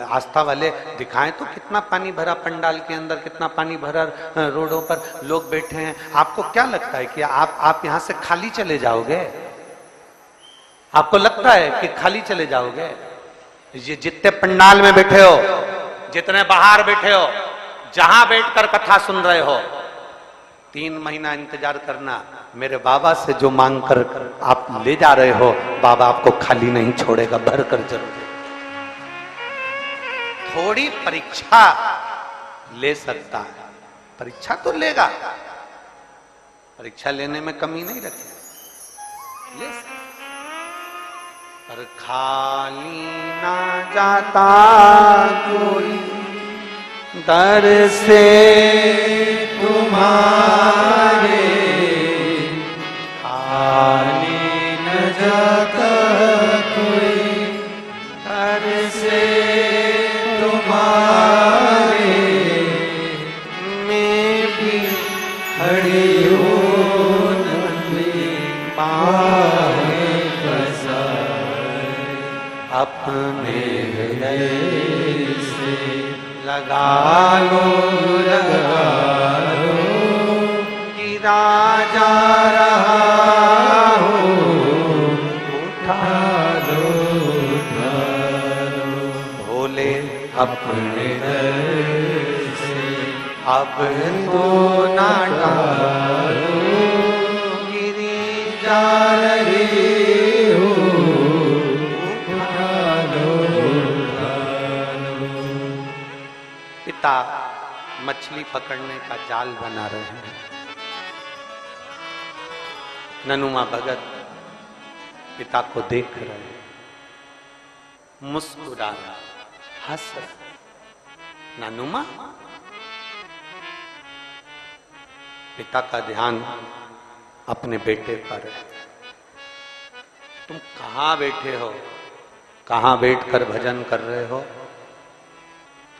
आस्था वाले दिखाएं तो कितना पानी भरा पंडाल के अंदर, कितना पानी भरा रोडों पर लोग बैठे हैं। आपको क्या लगता है कि आप यहां से खाली चले जाओगे? आपको लगता है कि खाली चले जाओगे? ये जितने पंडाल में बैठे हो, जितने बाहर बैठे हो, जहां बैठकर कथा सुन रहे हो, 3 महीना इंतजार करना। मेरे बाबा से जो मांग कर आप ले जा रहे हो, बाबा आपको खाली नहीं छोड़ेगा, भर कर जरूर। थोड़ी परीक्षा ले सकता है, परीक्षा तो लेगा, परीक्षा लेने में कमी नहीं रखे, ले सकता। पर खाली ना जाता कोई दर से तुम्हारे, खाली न जाता कोई दर से तुम्हारे, मैं भी खड़ी हूँ अपने हृदय से लगा लो गिरा जा रहा हो, उठा लो भोले अपने हृदय से अब तो ना डालो, गिरी बचा रहे हो, उठा लो, उठा लो। पिता मछली पकड़ने का जाल बना रहे हैं। ननुमा भगत पिता को देख रहे हैं, मुस्कुरा रहा, हंस रहा। ननुमा, पिता का ध्यान अपने बेटे पर है। तुम कहां बैठे हो, कहां बैठकर भजन कर रहे हो,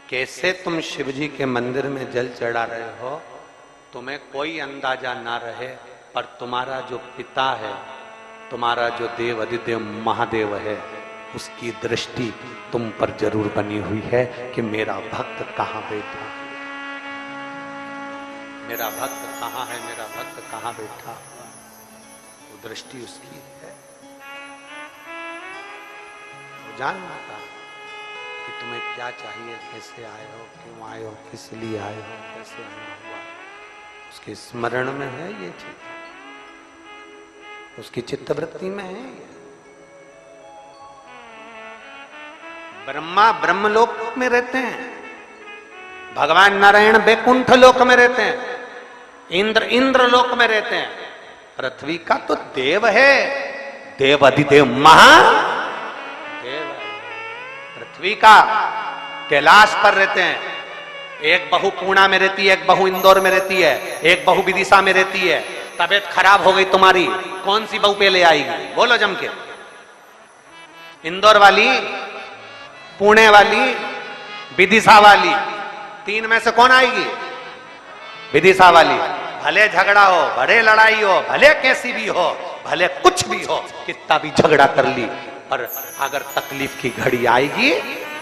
कैसे तुम शिव जी के मंदिर में जल चढ़ा रहे हो, तुम्हें कोई अंदाजा ना रहे, पर तुम्हारा जो पिता है, तुम्हारा जो देव अधिदेव महादेव है, उसकी दृष्टि तुम पर जरूर बनी हुई है कि मेरा भक्त कहां बैठा, मेरा भक्त कहां है, मेरा भक्त कहां बैठा। वो दृष्टि उसकी है। वो जानना था कि तुम्हें क्या चाहिए, कैसे आए हो, क्यों आए हो, किस लिए आए हो, कैसे आना हुआ, उसके स्मरण में है ये चीज, उसकी चित्तवृत्ति में है ये। ब्रह्मा ब्रह्मलोक में रहते हैं, भगवान नारायण बैकुंठ लोक में रहते हैं, इंद्र इंद्रलोक में रहते हैं। पृथ्वी का तो देव है, देव अधिदेव महादेव है। पृथ्वी का कैलाश पर रहते हैं। एक बहू पूर्णा में रहती है, एक बहू इंदौर में रहती है, एक बहू विदिशा में रहती है। तबीयत खराब हो गई तुम्हारी, कौन सी बहू पहले आएगी, बोलो जम के? इंदौर वाली, पुणे वाली, विदिशा वाली, तीन में से कौन आएगी? विदिशा वाली। भले झगड़ा हो, भले लड़ाई हो, भले कैसी भी हो, भले कुछ भी हो, कितना भी झगड़ा कर ली, पर अगर तकलीफ की घड़ी आएगी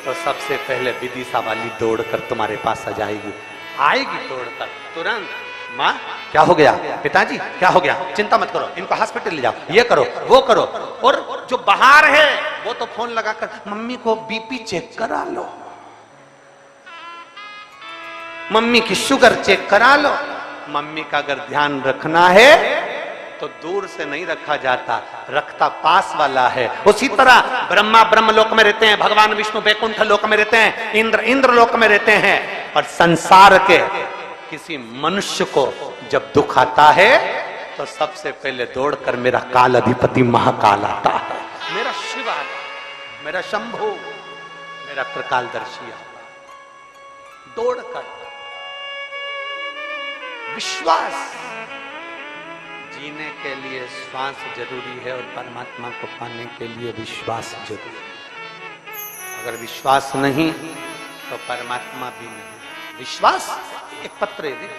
तो सबसे पहले विदिशा वाली दौड़कर तुम्हारे पास आ जाएगी, आएगी दौड़कर तुरंत। माँ क्या हो गया, पिताजी क्या हो गया, चिंता मत करो, इनको हॉस्पिटल ले जाओ, ये करो वो करो। और जो बाहर है वो तो फोन लगाकर मम्मी को बीपी चेक करा लो, मम्मी की शुगर चेक करा लो। मम्मी का अगर ध्यान रखना है तो दूर से नहीं रखा जाता, रखता पास वाला है। उसी तरह ब्रह्मा ब्रह्मलोक में रहते हैं, भगवान विष्णु बैकुंठ लोक में रहते हैं, इंद्र इंद्रलोक में रहते हैं। और संसार के किसी मनुष्य को जब दुख आता है तो सबसे पहले दौड़कर मेरा काल अधिपति महाकाल आता है, मेरा शिव आता है, मेरा शंभु, मेरा त्रिकालदर्शी आता है। दौड़कर विश्वास, जीने के लिए श्वास जरूरी है और परमात्मा को पाने के लिए विश्वास जरूरी है। अगर विश्वास नहीं तो परमात्मा भी नहीं। विश्वास एक पत्र है,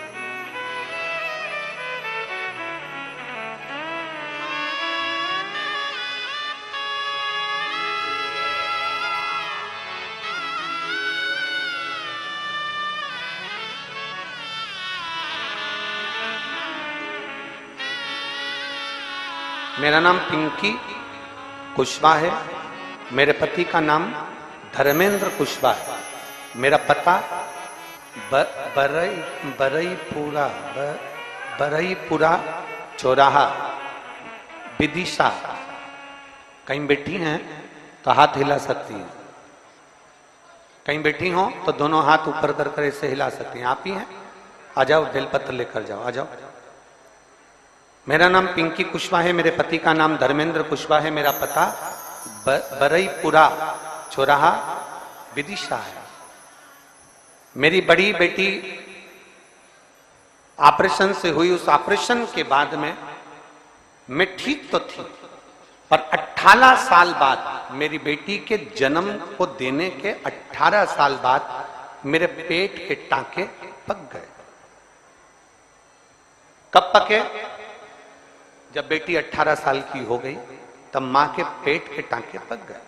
मेरा नाम पिंकी कुशवाहा है, मेरे पति का नाम धर्मेंद्र कुशवाहा है। मेरा पता बरईपुरा चौराहा विदिशा। कहीं बैठी हैं तो हाथ हिला सकती हैं, कहीं बैठी हो तो दोनों हाथ ऊपर कर ऐसे हिला सकती हैं। आप ही हैं, आ जाओ, बेलपत्र लेकर जाओ, आ जाओ। मेरा नाम पिंकी कुशवाहा है, मेरे पति का नाम धर्मेंद्र कुशवाहा है। मेरा पता बरईपुरा चौराहा विदिशा है। मेरी बड़ी बेटी ऑपरेशन से हुई, उस ऑपरेशन के बाद में मैं ठीक तो थी, पर 18 साल बाद, मेरी बेटी के जन्म को देने के 18 साल बाद मेरे पेट के टांके पक गए। कब पके? जब बेटी 18 साल की हो गई तब मां के पेट के टांके पक गए।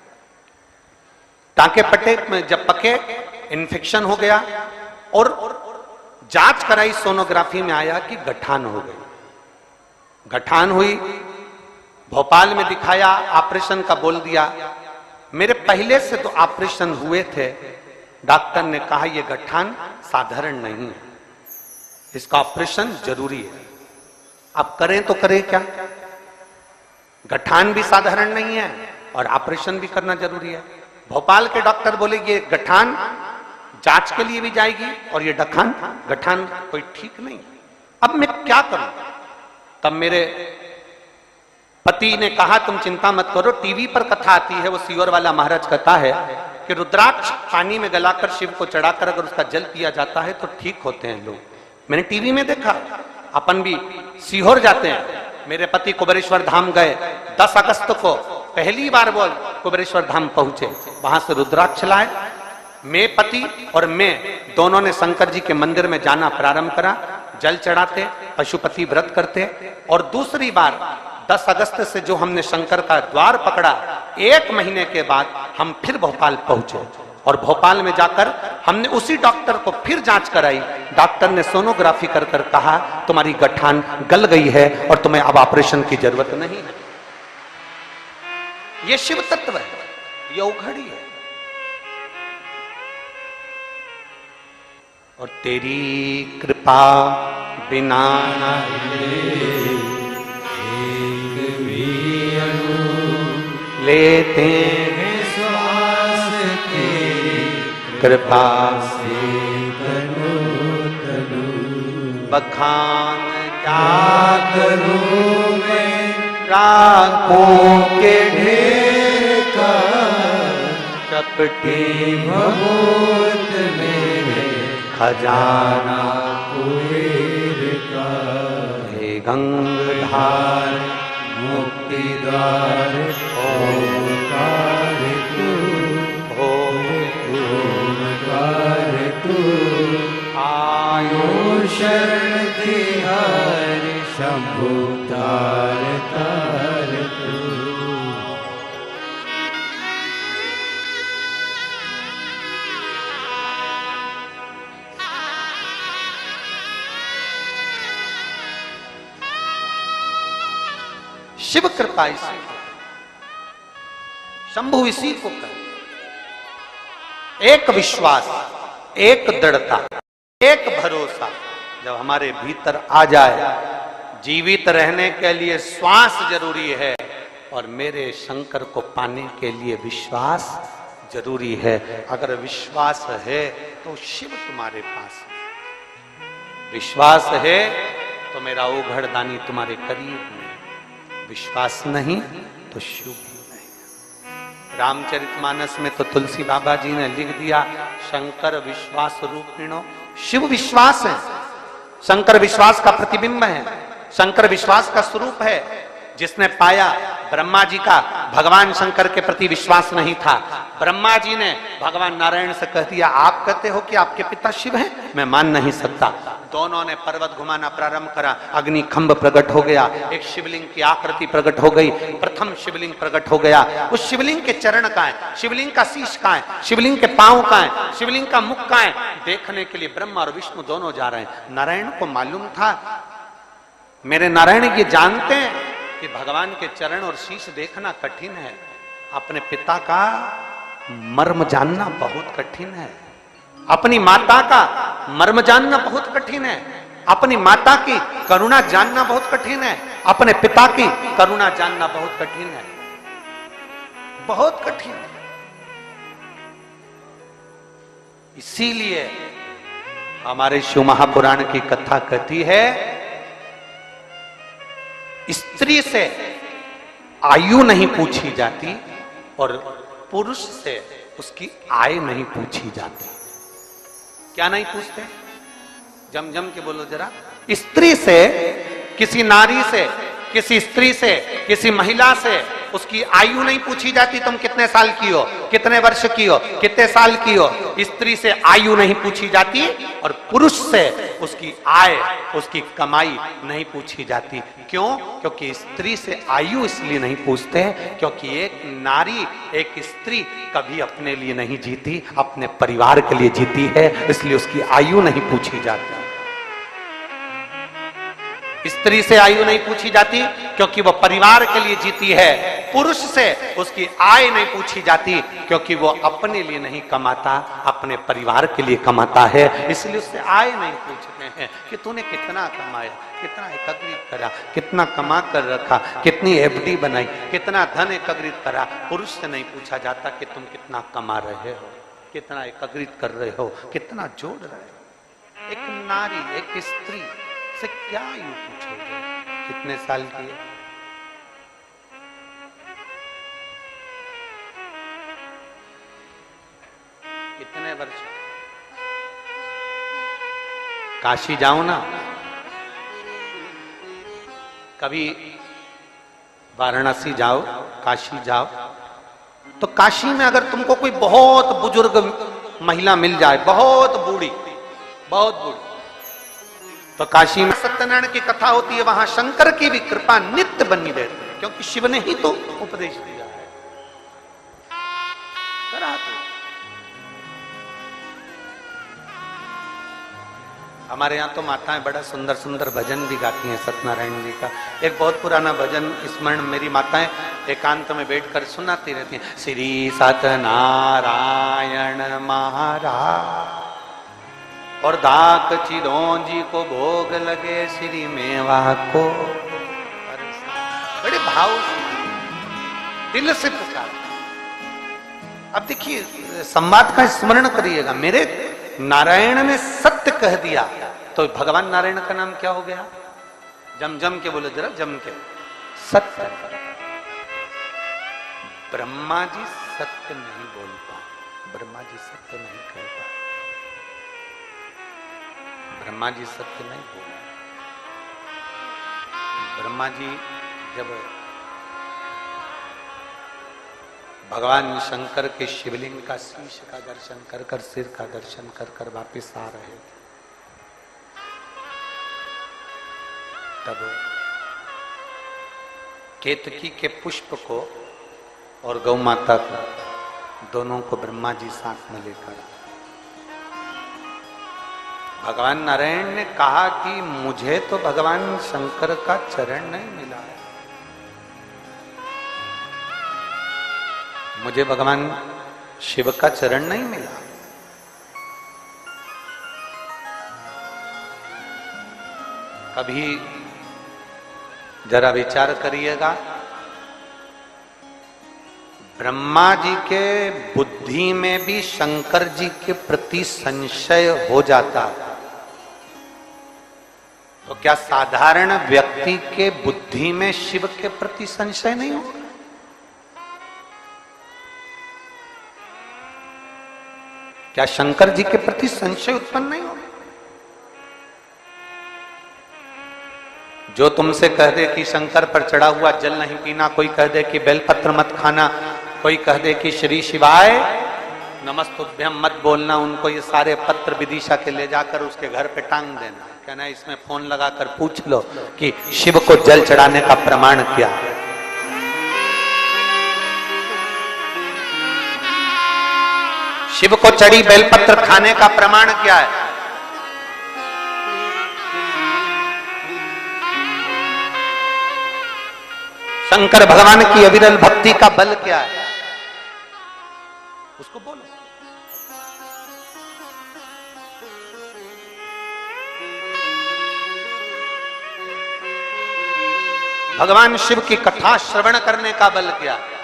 टांके पटे, जब पके इन्फेक्शन हो गया और जांच कराई, सोनोग्राफी में आया कि गठान हो गई। गठान हुई, भोपाल में दिखाया, ऑपरेशन का बोल दिया। मेरे पहले से तो ऑपरेशन हुए थे, डॉक्टर ने कहा यह गठान साधारण नहीं है, इसका ऑपरेशन जरूरी है। अब करें तो करें क्या? गठान भी साधारण नहीं है और ऑपरेशन भी करना जरूरी है। भोपाल के डॉक्टर बोले ये गठान जांच के लिए भी जाएगी और ये गठान कोई ठीक नहीं। अब मैं क्या करूं? तब मेरे पति ने कहा तुम चिंता मत करो, टीवी पर कथा आती है, वो सीहोर वाला महाराज कथा है कि रुद्राक्ष पानी में गलाकर शिव को चढ़ाकर अगर उसका जल पिया जाता है तो ठीक होते हैं लोग। मैंने टीवी में देखा, अपन भी सीहोर जाते हैं। मेरे पति कुबेरेश्वर धाम गए 10 अगस्त को, पहली बार वो कुबेरेश्वर धाम पहुंचे, वहां से रुद्राक्ष लाए। मैं पति और मैं दोनों ने शंकर जी के मंदिर में जाना प्रारंभ करा, जल चढ़ाते, पशुपति व्रत करते। और दूसरी बार 10 अगस्त से जो हमने शंकर का द्वार पकड़ा, 1 महीने के बाद हम फिर भोपाल पहुंचे और भोपाल में जाकर हमने उसी डॉक्टर को फिर जांच कराई। डॉक्टर ने सोनोग्राफी कर कर कहा तुम्हारी गठान गल गई है और तुम्हें अब ऑपरेशन की जरूरत नहीं है। ये शिव तत्व है, ये उघड़ी है। और तेरी कृपा बिना लेते हैं श्वास तेरी कृपा से तनु बखान क्या करूं मैं राखों के ढेर का चपटे भभूत मेरे खजाना कुबेर का हे गंगाधार मुक्ति द्वार ओंकार तू ओंकार तू आयो शरण तिहारी शंभु तार तार तू। शिव कृपा इसी को, शंभु इसी को कर। एक विश्वास, एक दृढ़ता, एक भरोसा जब हमारे भीतर आ जाए, जीवित रहने के लिए श्वास जरूरी है और मेरे शंकर को पाने के लिए विश्वास जरूरी है। अगर विश्वास है तो शिव तुम्हारे पास है, विश्वास है तो मेरा ओघड़दानी तुम्हारे करीब है, विश्वास नहीं तो शिव नहीं। रामचरितमानस में तो तुलसी बाबा जी ने लिख दिया शंकर विश्वास रूपिणो। शिव विश्वास है, शंकर विश्वास का प्रतिबिंब है, शंकर विश्वास का स्वरूप है। जिसने पाया, ब्रह्मा जी का भगवान शंकर के प्रति विश्वास नहीं था। ब्रह्मा जी ने भगवान नारायण से कह दिया आप कहते हो कि आपके पिता शिव हैं, मैं मान नहीं सकता। दोनों ने पर्वत घुमाना प्रारंभ करा, अग्नि खंभ प्रकट हो गया, एक शिवलिंग की आकृति प्रकट हो गई, प्रथम शिवलिंग प्रकट हो गया। उस शिवलिंग के चरण का है, शिवलिंग का शीश का है, शिवलिंग के पांव का है, शिवलिंग का मुख का है। देखने के लिए ब्रह्मा और विष्णु दोनों जा रहे हैं। नारायण को मालूम था, मेरे नारायण ये जानते हैं कि भगवान के चरण और शीश देखना कठिन है, अपने पिता का मर्म जानना बहुत कठिन है, अपनी माता का मर्म जानना बहुत कठिन है, अपनी माता की करुणा जानना बहुत कठिन है, अपने पिता की करुणा जानना बहुत कठिन है, बहुत कठिन है। इसीलिए हमारे शिव महापुराण की कथा कहती है स्त्री से आयु नहीं पूछी जाती और पुरुष से उसकी आय नहीं पूछी जाती। क्या नहीं पूछते? जम जम के बोलो जरा। स्त्री से, किसी नारी से, किसी स्त्री से, किसी महिला से उसकी आयु नहीं पूछी जाती, तुम कितने साल की हो, कितने वर्ष की हो, कितने साल की हो। स्त्री से आयु नहीं पूछी जाती और पुरुष से उसकी आय, उसकी कमाई नहीं पूछी जाती। क्यों? क्योंकि स्त्री से आयु इसलिए नहीं पूछते क्योंकि एक नारी, एक स्त्री कभी अपने लिए नहीं जीती, अपने परिवार के लिए जीती है, इसलिए उसकी आयु नहीं पूछी जाती। स्त्री से आयु नहीं पूछी जाती क्योंकि वो परिवार के लिए जीती है। पुरुष से उसकी आय नहीं पूछी जाती क्योंकि वो अपने लिए नहीं कमाता, अपने परिवार के लिए कमाता है। इसलिए उससे आय नहीं पूछते हैं कि तूने कितना कमाया, कितना एकत्रित करा, कितना कमा कर रखा, कितनी एफडी बनाई, कितना धन एकत्रित करा। पुरुष से नहीं पूछा जाता कि तुम कितना कमा रहे हो, कितना एकत्रित कर रहे हो, कितना जोड़ रहे हो। एक नारी, एक स्त्री से क्या यूं पूछोगे कितने साल की है? कितने वर्ष? काशी जाओ ना, कभी वाराणसी जाओ, काशी जाओ, तो काशी में अगर तुमको कोई बहुत बुजुर्ग महिला मिल जाए, बहुत बूढ़ी, तो काशी में सत्यनारायण की कथा होती है, वहां शंकर की भी कृपा नित्य बनी रहती है, क्योंकि शिव ने ही तो उपदेश दिया है। करा तो हमारे यहाँ तो माताएं बड़ा सुंदर सुंदर भजन भी गाती हैं सत्यनारायण जी का। एक बहुत पुराना भजन स्मरण मेरी माताएं एकांत में बैठकर सुनाती रहती हैं। श्री सत्यनारायण महाराज और दाक चिरौंजी को भोग लगे श्री मेवा को। बड़े भाव से दिल से पुकार। अब देखिए संवाद का स्मरण करिएगा। मेरे नारायण ने सत्य कह दिया तो भगवान नारायण का नाम क्या हो गया? जम के बोले जरा, जम के सत्य। ब्रह्मा जी सत्य नहीं बोल पाए, ब्रह्मा जी सत्य नहीं कह पाए, ब्रह्मा जी सत्य नहीं बोले। ब्रह्मा जी जब भगवान शंकर के शिवलिंग का शीश का दर्शन कर कर, सिर का दर्शन कर कर वापिस आ रहे थे, तब केतकी के पुष्प को और गौ माता को दोनों को ब्रह्मा जी साथ में लेकर भगवान नारायण ने कहा कि मुझे तो भगवान शंकर का चरण नहीं मिला है, मुझे भगवान शिव का चरण नहीं मिला। कभी जरा विचार करिएगा, ब्रह्मा जी के बुद्धि में भी शंकर जी के प्रति संशय हो जाता, तो क्या साधारण व्यक्ति के बुद्धि में शिव के प्रति संशय नहीं होगा? क्या शंकर जी के प्रति संशय उत्पन्न नहीं होगा? जो तुमसे कह दे कि शंकर पर चढ़ा हुआ जल नहीं पीना, कोई कह दे कि बेलपत्र मत खाना, कोई कह दे कि श्री शिवाय नमस्तुभ्यम मत बोलना, उनको ये सारे पत्र विदिशा के ले जाकर उसके घर पे टांग देना, कहना इसमें फोन लगाकर पूछ लो कि शिव को जल चढ़ाने का प्रमाण क्या है। शिव को चढ़ी बेलपत्र खाने का प्रमाण क्या है? शंकर भगवान की अविरल भक्ति का बल क्या है? उसको बोलो। भगवान शिव की कथा श्रवण करने का बल क्या है?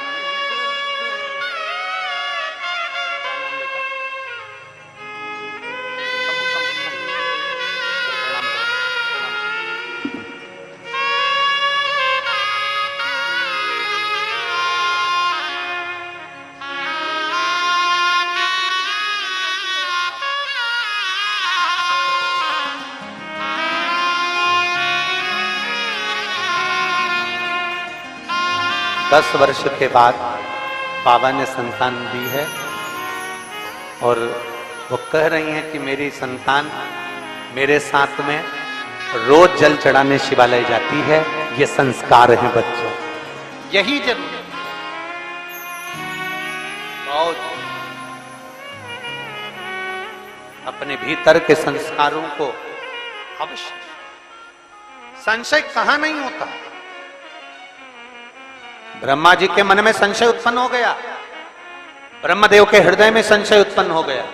दस वर्ष के बाद बाबा ने संतान दी है और वो कह रही हैं कि मेरी संतान मेरे साथ में रोज जल चढ़ाने शिवालय जाती है। ये संस्कार है बच्चों, यही जरूरी बहुत अपने भीतर के संस्कारों को अवश्य संशय कहां नहीं होता। ब्रह्मा जी के मन में संशय उत्पन्न हो गया, ब्रह्मदेव के हृदय में संशय उत्पन्न हो गया,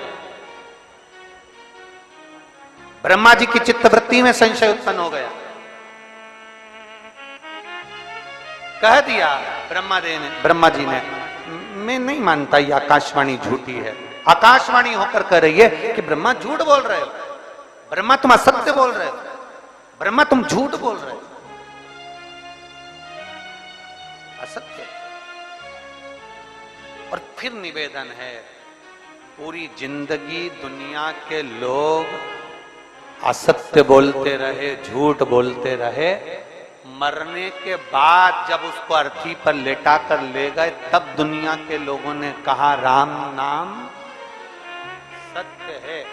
ब्रह्मा जी की चित्तवृत्ति में संशय उत्पन्न हो गया। कह दिया ब्रह्मा जी ने, मैं नहीं मानता ये आकाशवाणी झूठी है। आकाशवाणी होकर कह रही है कि ब्रह्मा झूठ बोल रहे हो, ब्रह्मा तुम असत्य बोल रहे हो, ब्रह्मा तुम झूठ बोल रहे हो, असत्य। और फिर निवेदन है, पूरी जिंदगी दुनिया के लोग असत्य बोलते रहे, झूठ बोलते रहे, मरने के बाद जब उसको अर्थी पर लेटा कर ले गए तब दुनिया के लोगों ने कहा राम नाम सत्य है।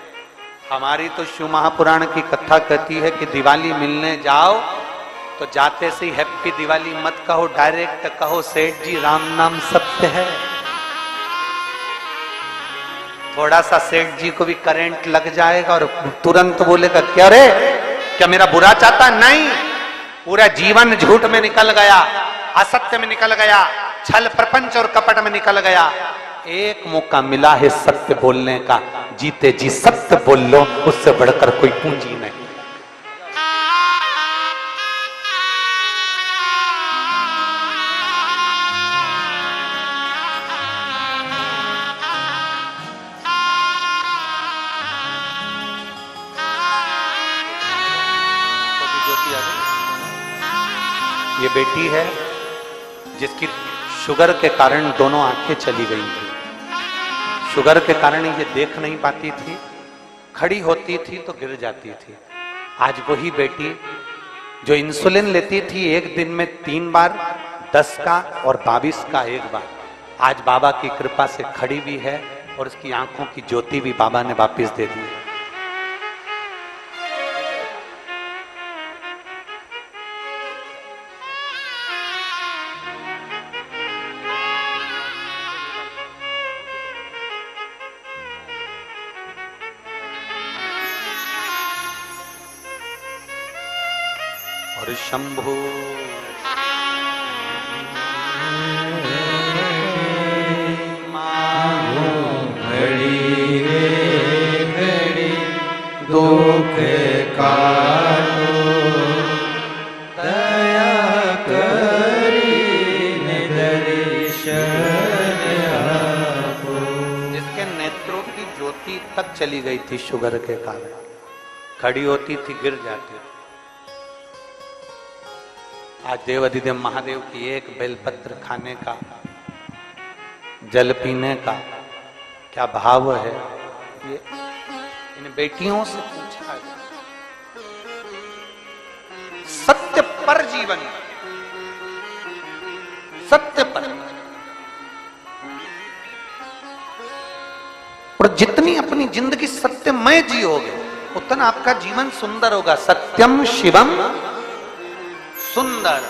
हमारी तो शिव महापुराण की कथा कहती है कि दिवाली मिलने जाओ तो जाते से ही हैप्पी दिवाली मत कहो, डायरेक्ट कहो सेठ जी राम नाम सत्य है। थोड़ा सा सेठ जी को भी करंट लग जाएगा और तुरंत बोलेगा क्या रे, क्या मेरा बुरा चाहता? नहीं, पूरा जीवन झूठ में निकल गया, असत्य में निकल गया, छल प्रपंच और कपट में निकल गया। एक मौका मिला है सत्य बोलने का, जीते जी सत्य बोल लो, उससे बढ़कर कोई पूंजी नहीं। ये बेटी है जिसकी शुगर के कारण दोनों आंखें चली गई थी। शुगर के कारण ये देख नहीं पाती थी, खड़ी होती थी तो गिर जाती थी। आज वही बेटी जो इंसुलिन लेती थी एक दिन में 3 बार, 10 का और 22 का एक बार, आज बाबा की कृपा से खड़ी भी है और उसकी आंखों की ज्योति भी बाबा ने वापस दे दी। और शंभु घड़ी रे घड़ी दुख काटो, दया करी दर्शन आपो। जिसके नेत्रों की ज्योति तक चली गई थी शुगर के कारण, खड़ी होती थी गिर जाती थी। आज देव अधिदेव महादेव की एक बेलपत्र खाने का, जल पीने का क्या भाव है, ये इन बेटियों से पूछा है। सत्य पर जीवन, सत्य पर, और जितनी अपनी जिंदगी सत्यमय जियोगे उतना आपका जीवन सुंदर होगा। सत्यम शिवम सुंदर।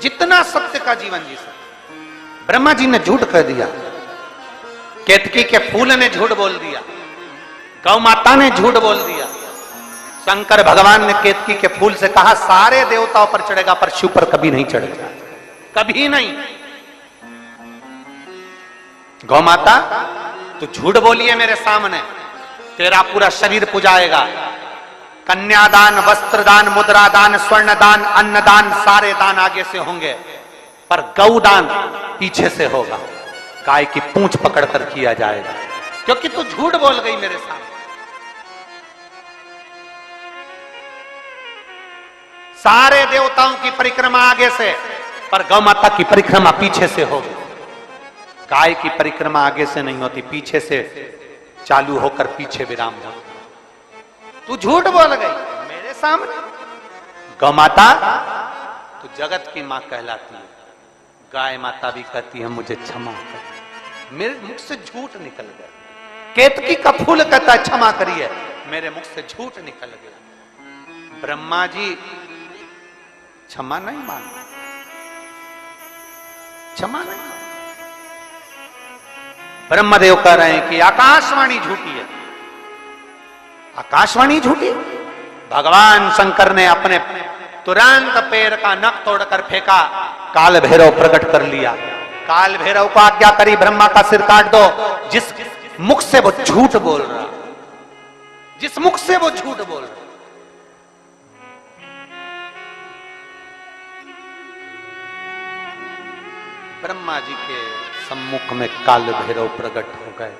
जितना सत्य का जीवन जी सकते। ब्रह्मा जी ने झूठ कह दिया, केतकी के फूल ने झूठ बोल दिया, गौ माता ने झूठ बोल दिया। शंकर भगवान ने केतकी के फूल से कहा सारे देवताओं पर चढ़ेगा पर शिव पर कभी नहीं चढ़ेगा, कभी नहीं। गौ माता तू झूठ बोली है मेरे सामने, तेरा पूरा शरीर पुजाएगा। कन्यादान, वस्त्रदान, मुद्रादान, स्वर्णदान, अन्नदान, सारे दान आगे से होंगे, पर गौदान पीछे से होगा। गाय की पूंछ पकड़कर किया जाएगा, क्योंकि तू झूठ बोल गई मेरे सामने। सारे देवताओं की परिक्रमा आगे से, पर गौ माता की परिक्रमा पीछे से होगी। गाय की परिक्रमा आगे से नहीं होती, पीछे से चालू होकर पीछे विराम होता। तू झूठ बोल गई मेरे सामने। गौ माता तू जगत की मां कहलाती है। गाय माता भी कहती है मुझे क्षमा कर, मेरे मुख से झूठ निकल गया। केतकी का फूल कहता है क्षमा करिए, मेरे मुख से झूठ निकल गया। ब्रह्मा जी क्षमा नहीं मांगते, क्षमा नहीं। ब्रह्मदेव कह रहे हैं कि आकाशवाणी झूठी है। आकाशवाणी झूठी? भगवान शंकर ने अपने तुरंत पैर का नख तोड़कर फेंका, काल भैरव प्रकट कर लिया। काल भैरव को आज्ञा करी ब्रह्मा का सिर काट दो। जिस मुख से वो झूठ बोल रहा, जिस मुख से वो झूठ बोल रहा, ब्रह्मा जी के सम्मुख में काल भैरव प्रकट हो गए।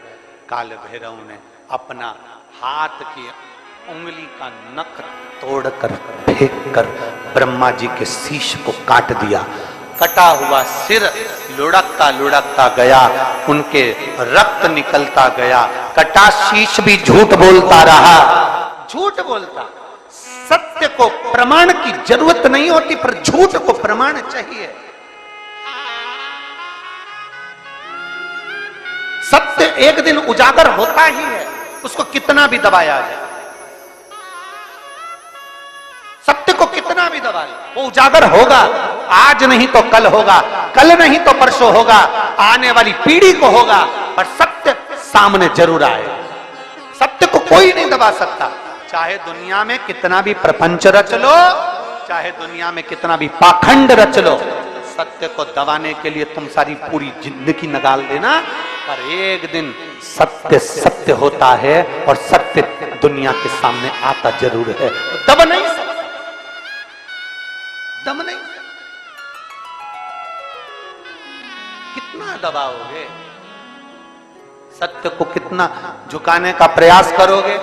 काल भैरव ने अपना हाथ की उंगली का नख तोड़कर फेंककर ब्रह्मा जी के शीश को काट दिया। कटा हुआ सिर लुढ़कता लुढ़कता गया, उनके रक्त निकलता गया। कटा शीश भी झूठ बोलता रहा, झूठ बोलता। सत्य को प्रमाण की जरूरत नहीं होती, पर झूठ को प्रमाण चाहिए। सत्य एक दिन उजागर होता ही है, उसको कितना भी दबाया जाए। सत्य को कितना भी दबा ले, वो उजागर होगा। आज नहीं तो कल होगा, कल नहीं तो परसों होगा, आने वाली पीढ़ी को होगा, पर सत्य सामने जरूर आएगा। सत्य को कोई नहीं दबा सकता। चाहे दुनिया में कितना भी प्रपंच रच लो, चाहे दुनिया में कितना भी पाखंड रच लो, सत्य को दबाने के लिए तुम सारी पूरी जिंदगी निकाल देना, पर एक दिन सत्य सत्य होता है और सत्य दुनिया के सामने आता जरूर है। दब नहीं सकता, दम नहीं। कितना दबाओगे? सत्य को कितना झुकाने का प्रयास करोगे?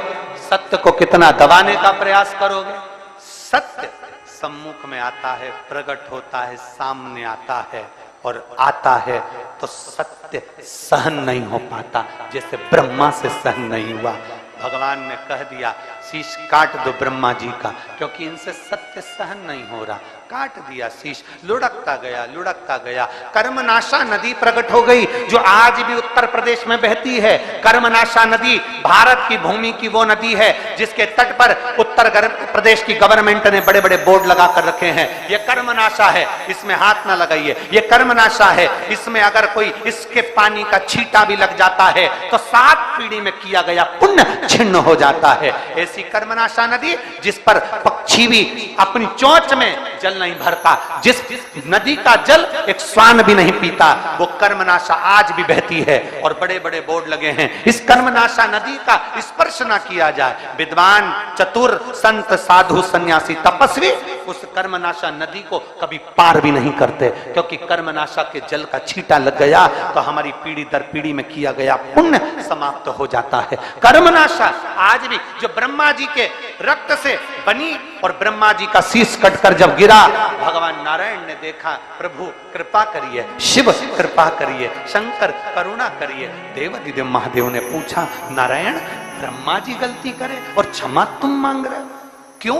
सत्य को कितना दबाने का प्रयास करोगे? सत्य सम्मुख में आता है, प्रकट होता है, सामने आता है, और आता है तो सत्य सहन नहीं हो पाता, जैसे ब्रह्मा से सहन नहीं हुआ। भगवान ने कह दिया शीश काट दो ब्रह्मा जी का, क्योंकि इनसे सत्य सहन नहीं हो रहा। काट दिया शीश, लुढ़कता गया, लुढ़कता गया। कर्मनाशा नदी प्रकट हो गई, जो आज भी उत्तर प्रदेश में बहती है। कर्मनाशा नदी भारत की भूमि की वो नदी है जिसके तट पर उत्तर प्रदेश की गवर्नमेंट ने बड़े बड़े बोर्ड लगा कर रखे हैं, ये कर्मनाशा है, इसमें हाथ ना लगाइए, ये कर्मनाशा है, इसमें अगर कोई इसके पानी का छींटा भी लग जाता है तो 7 पीढ़ी में किया गया पुण्य छिन्न हो जाता है। ऐसी कर्मनाशा नदी जिस पर पक्षी भी अपनी चोंच में जल नहीं भरता, जिस नदी का जल एक श्वान भी नहीं पीता, वो कर्मनाशा आज भी बहती है और बड़े बड़े बोर्ड लगे हैं, इस कर्मनाशा नदी का स्पर्श ना किया जाए। विद्वान, चतुर, संत, साधु, सन्यासी, तपस्वी उस कर्मनाशा नदी को कभी पार भी नहीं करते, क्योंकि कर्मनाशा के जल का छींटा लग गया तो हमारी पीढ़ी दर पीढ़ी में किया गया पुण्य समाप्त हो जाता है। कर्मनाशा आज भी जो ब्रह्मा जी के रक्त से बनी, और ब्रह्मा जी का शीश कटकर जब गिरा, भगवान नारायण ने देखा, प्रभु कृपा करिए, शिव कृपा करिए, शंकर करुणा करिए। देवादिदेव महादेव ने पूछा, नारायण ब्रह्मा जी गलती करे और क्षमा तुम मांग रहे हो, क्यों,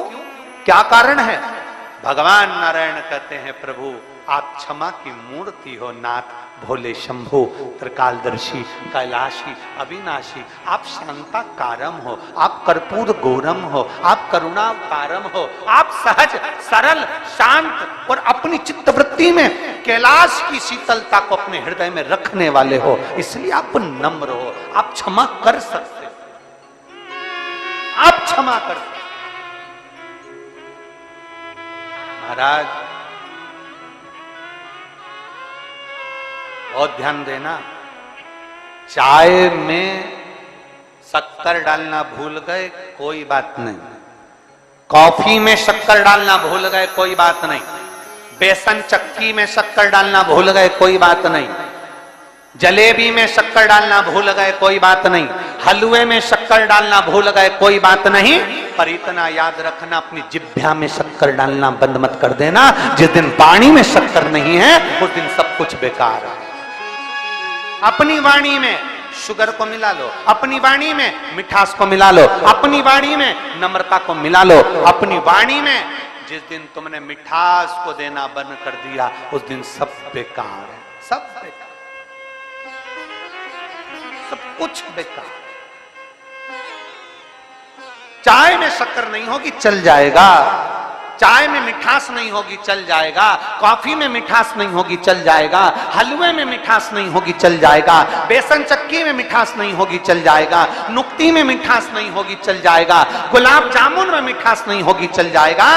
क्या कारण है? भगवान नारायण कहते हैं, प्रभु आप क्षमा की मूर्ति हो नाथ, भोले शंभु, त्रिकालदर्शी, कैलाशी, अविनाशी, आप शांता कारम हो, आप कर्पूर गौरम हो, आप करुणा कारम हो, आप सहज सरल शांत और अपनी चित्तवृत्ति में कैलाश की शीतलता को अपने हृदय में रखने वाले हो, इसलिए आप नम्र हो, आप क्षमा कर सकते, आप क्षमा कर सकते। महाराज बहुत ध्यान देना, चाय में शक्कर डालना भूल गए कोई बात नहीं, कॉफी में शक्कर डालना भूल गए कोई बात नहीं, बेसन चक्की में शक्कर डालना भूल गए कोई बात नहीं, जलेबी में शक्कर डालना भूल गए कोई बात नहीं, हलवे में शक्कर डालना भूल गए कोई बात नहीं, पर इतना याद रखना, अपनी जिह्वा में शक्कर डालना बंद मत कर देना। जिस दिन पानी में शक्कर नहीं है उस दिन सब कुछ बेकार है। अपनी वाणी में शुगर को मिला लो, अपनी वाणी में मिठास को मिला लो, अपनी वाणी में नम्रता को मिला लो, अपनी वाणी में जिस दिन तुमने मिठास को देना बंद कर दिया उस दिन सब बेकार है, सब बेकार, सब कुछ बेकार। चाय में शक्कर नहीं होगी चल जाएगा, चाय में मिठास नहीं होगी चल जाएगा, कॉफी में मिठास नहीं होगी चल जाएगा, हलवे में मिठास नहीं होगी चल जाएगा, बेसन चक्की में मिठास नहीं होगी चल जाएगा, नुक्ती में मिठास नहीं होगी चल जाएगा, गुलाब जामुन में मिठास नहीं होगी चल जाएगा,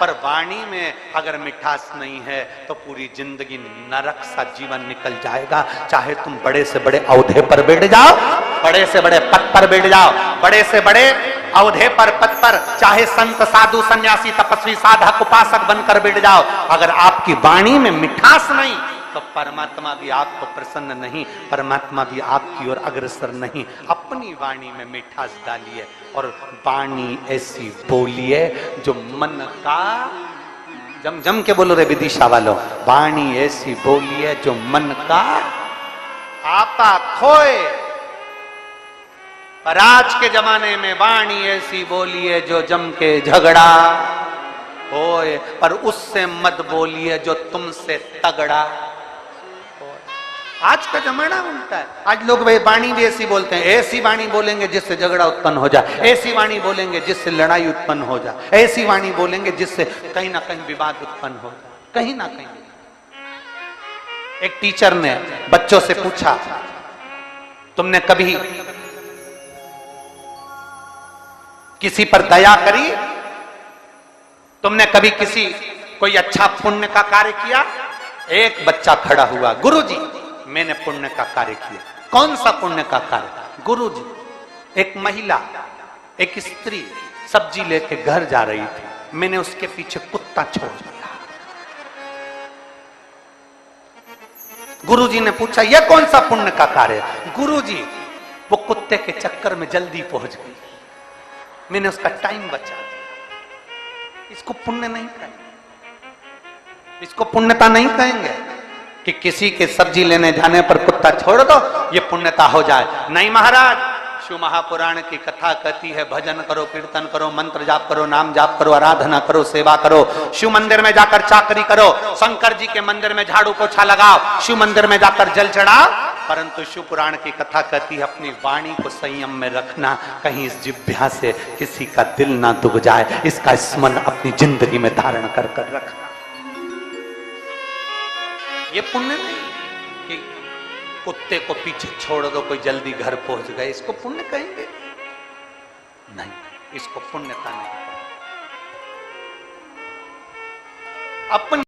पर वाणी में अगर मिठास नहीं है तो पूरी जिंदगी नरक सा जीवन निकल जाएगा। चाहे तुम बड़े से बड़े औहदे पर बैठ जाओ, बड़े से बड़े पद पर बैठ जाओ, बड़े से बड़े औहदे पर पद पर, चाहे संत साधु सन्यासी तपस्वी साधक उपासक बनकर बैठ जाओ, अगर आपकी वाणी में मिठास नहीं तो परमात्मा भी आपको प्रसन्न नहीं, परमात्मा भी आपकी ओर अग्रसर नहीं। अपनी वाणी में मिठास डालिए और वाणी ऐसी बोलिए जो मन का, जम जम के बोलो रे विदिशा वालों, वाणी ऐसी बोलिए जो मन का आपा खोए। पर आज के जमाने में वाणी ऐसी बोलिए जो जम के झगड़ा होए, पर उससे मत बोलिए जो तुमसे तगड़ा। आज का जमाना उल्टा है। आज लोग भाई वाणी भी ऐसी बोलते हैं, ऐसी वाणी बोलेंगे जिससे झगड़ा उत्पन्न हो जाए, ऐसी वाणी बोलेंगे जिससे लड़ाई उत्पन्न हो जाए, ऐसी वाणी बोलेंगे जिससे कहीं ना कहीं विवाद उत्पन्न हो जाए, कहीं ना कहीं। एक टीचर ने बच्चों से पूछा, तुमने कभी किसी पर दया करी? तुमने कभी किसी कोई अच्छा पुण्य का कार्य किया? एक बच्चा खड़ा हुआ, गुरुजी मैंने पुण्य का कार्य किया। कौन सा पुण्य का कार्य? गुरुजी, एक महिला, एक स्त्री सब्जी लेके घर जा रही थी, मैंने उसके पीछे कुत्ता छोड़ दिया। गुरुजी ने पूछा यह कौन सा पुण्य का कार्य? गुरुजी वो कुत्ते के चक्कर में जल्दी पहुंच गई, मैंने उसका टाइम बचा दिया। इसको पुण्य नहीं कहेंगे, इसको पुण्यता नहीं कहेंगे कि किसी के सब्जी लेने जाने पर कुत्ता छोड़ दो ये पुण्यता हो जाए। नहीं महाराज, शिव महापुराण की कथा कहती है भजन करो, कीर्तन करो, मंत्र जाप करो, नाम जाप करो, आराधना करो, सेवा करो, शिव मंदिर में जाकर चाकरी करो, शंकर जी के मंदिर में झाड़ू पोछा लगाओ, शिव मंदिर में जाकर जल चढ़ाओ। परंतु शिव पुराण की कथा कहती है अपनी वाणी को संयम में रखना, कहीं इस जिह्वा से किसी का दिल ना दुख जाए, इसका स्मरण अपनी जिंदगी में धारण कर कर रखना। ये पुण्य नहीं कि कुत्ते को पीछे छोड़ दो कोई जल्दी घर पहुंच गए, इसको पुण्य कहेंगे? नहीं, इसको पुण्यता नहीं। अपनी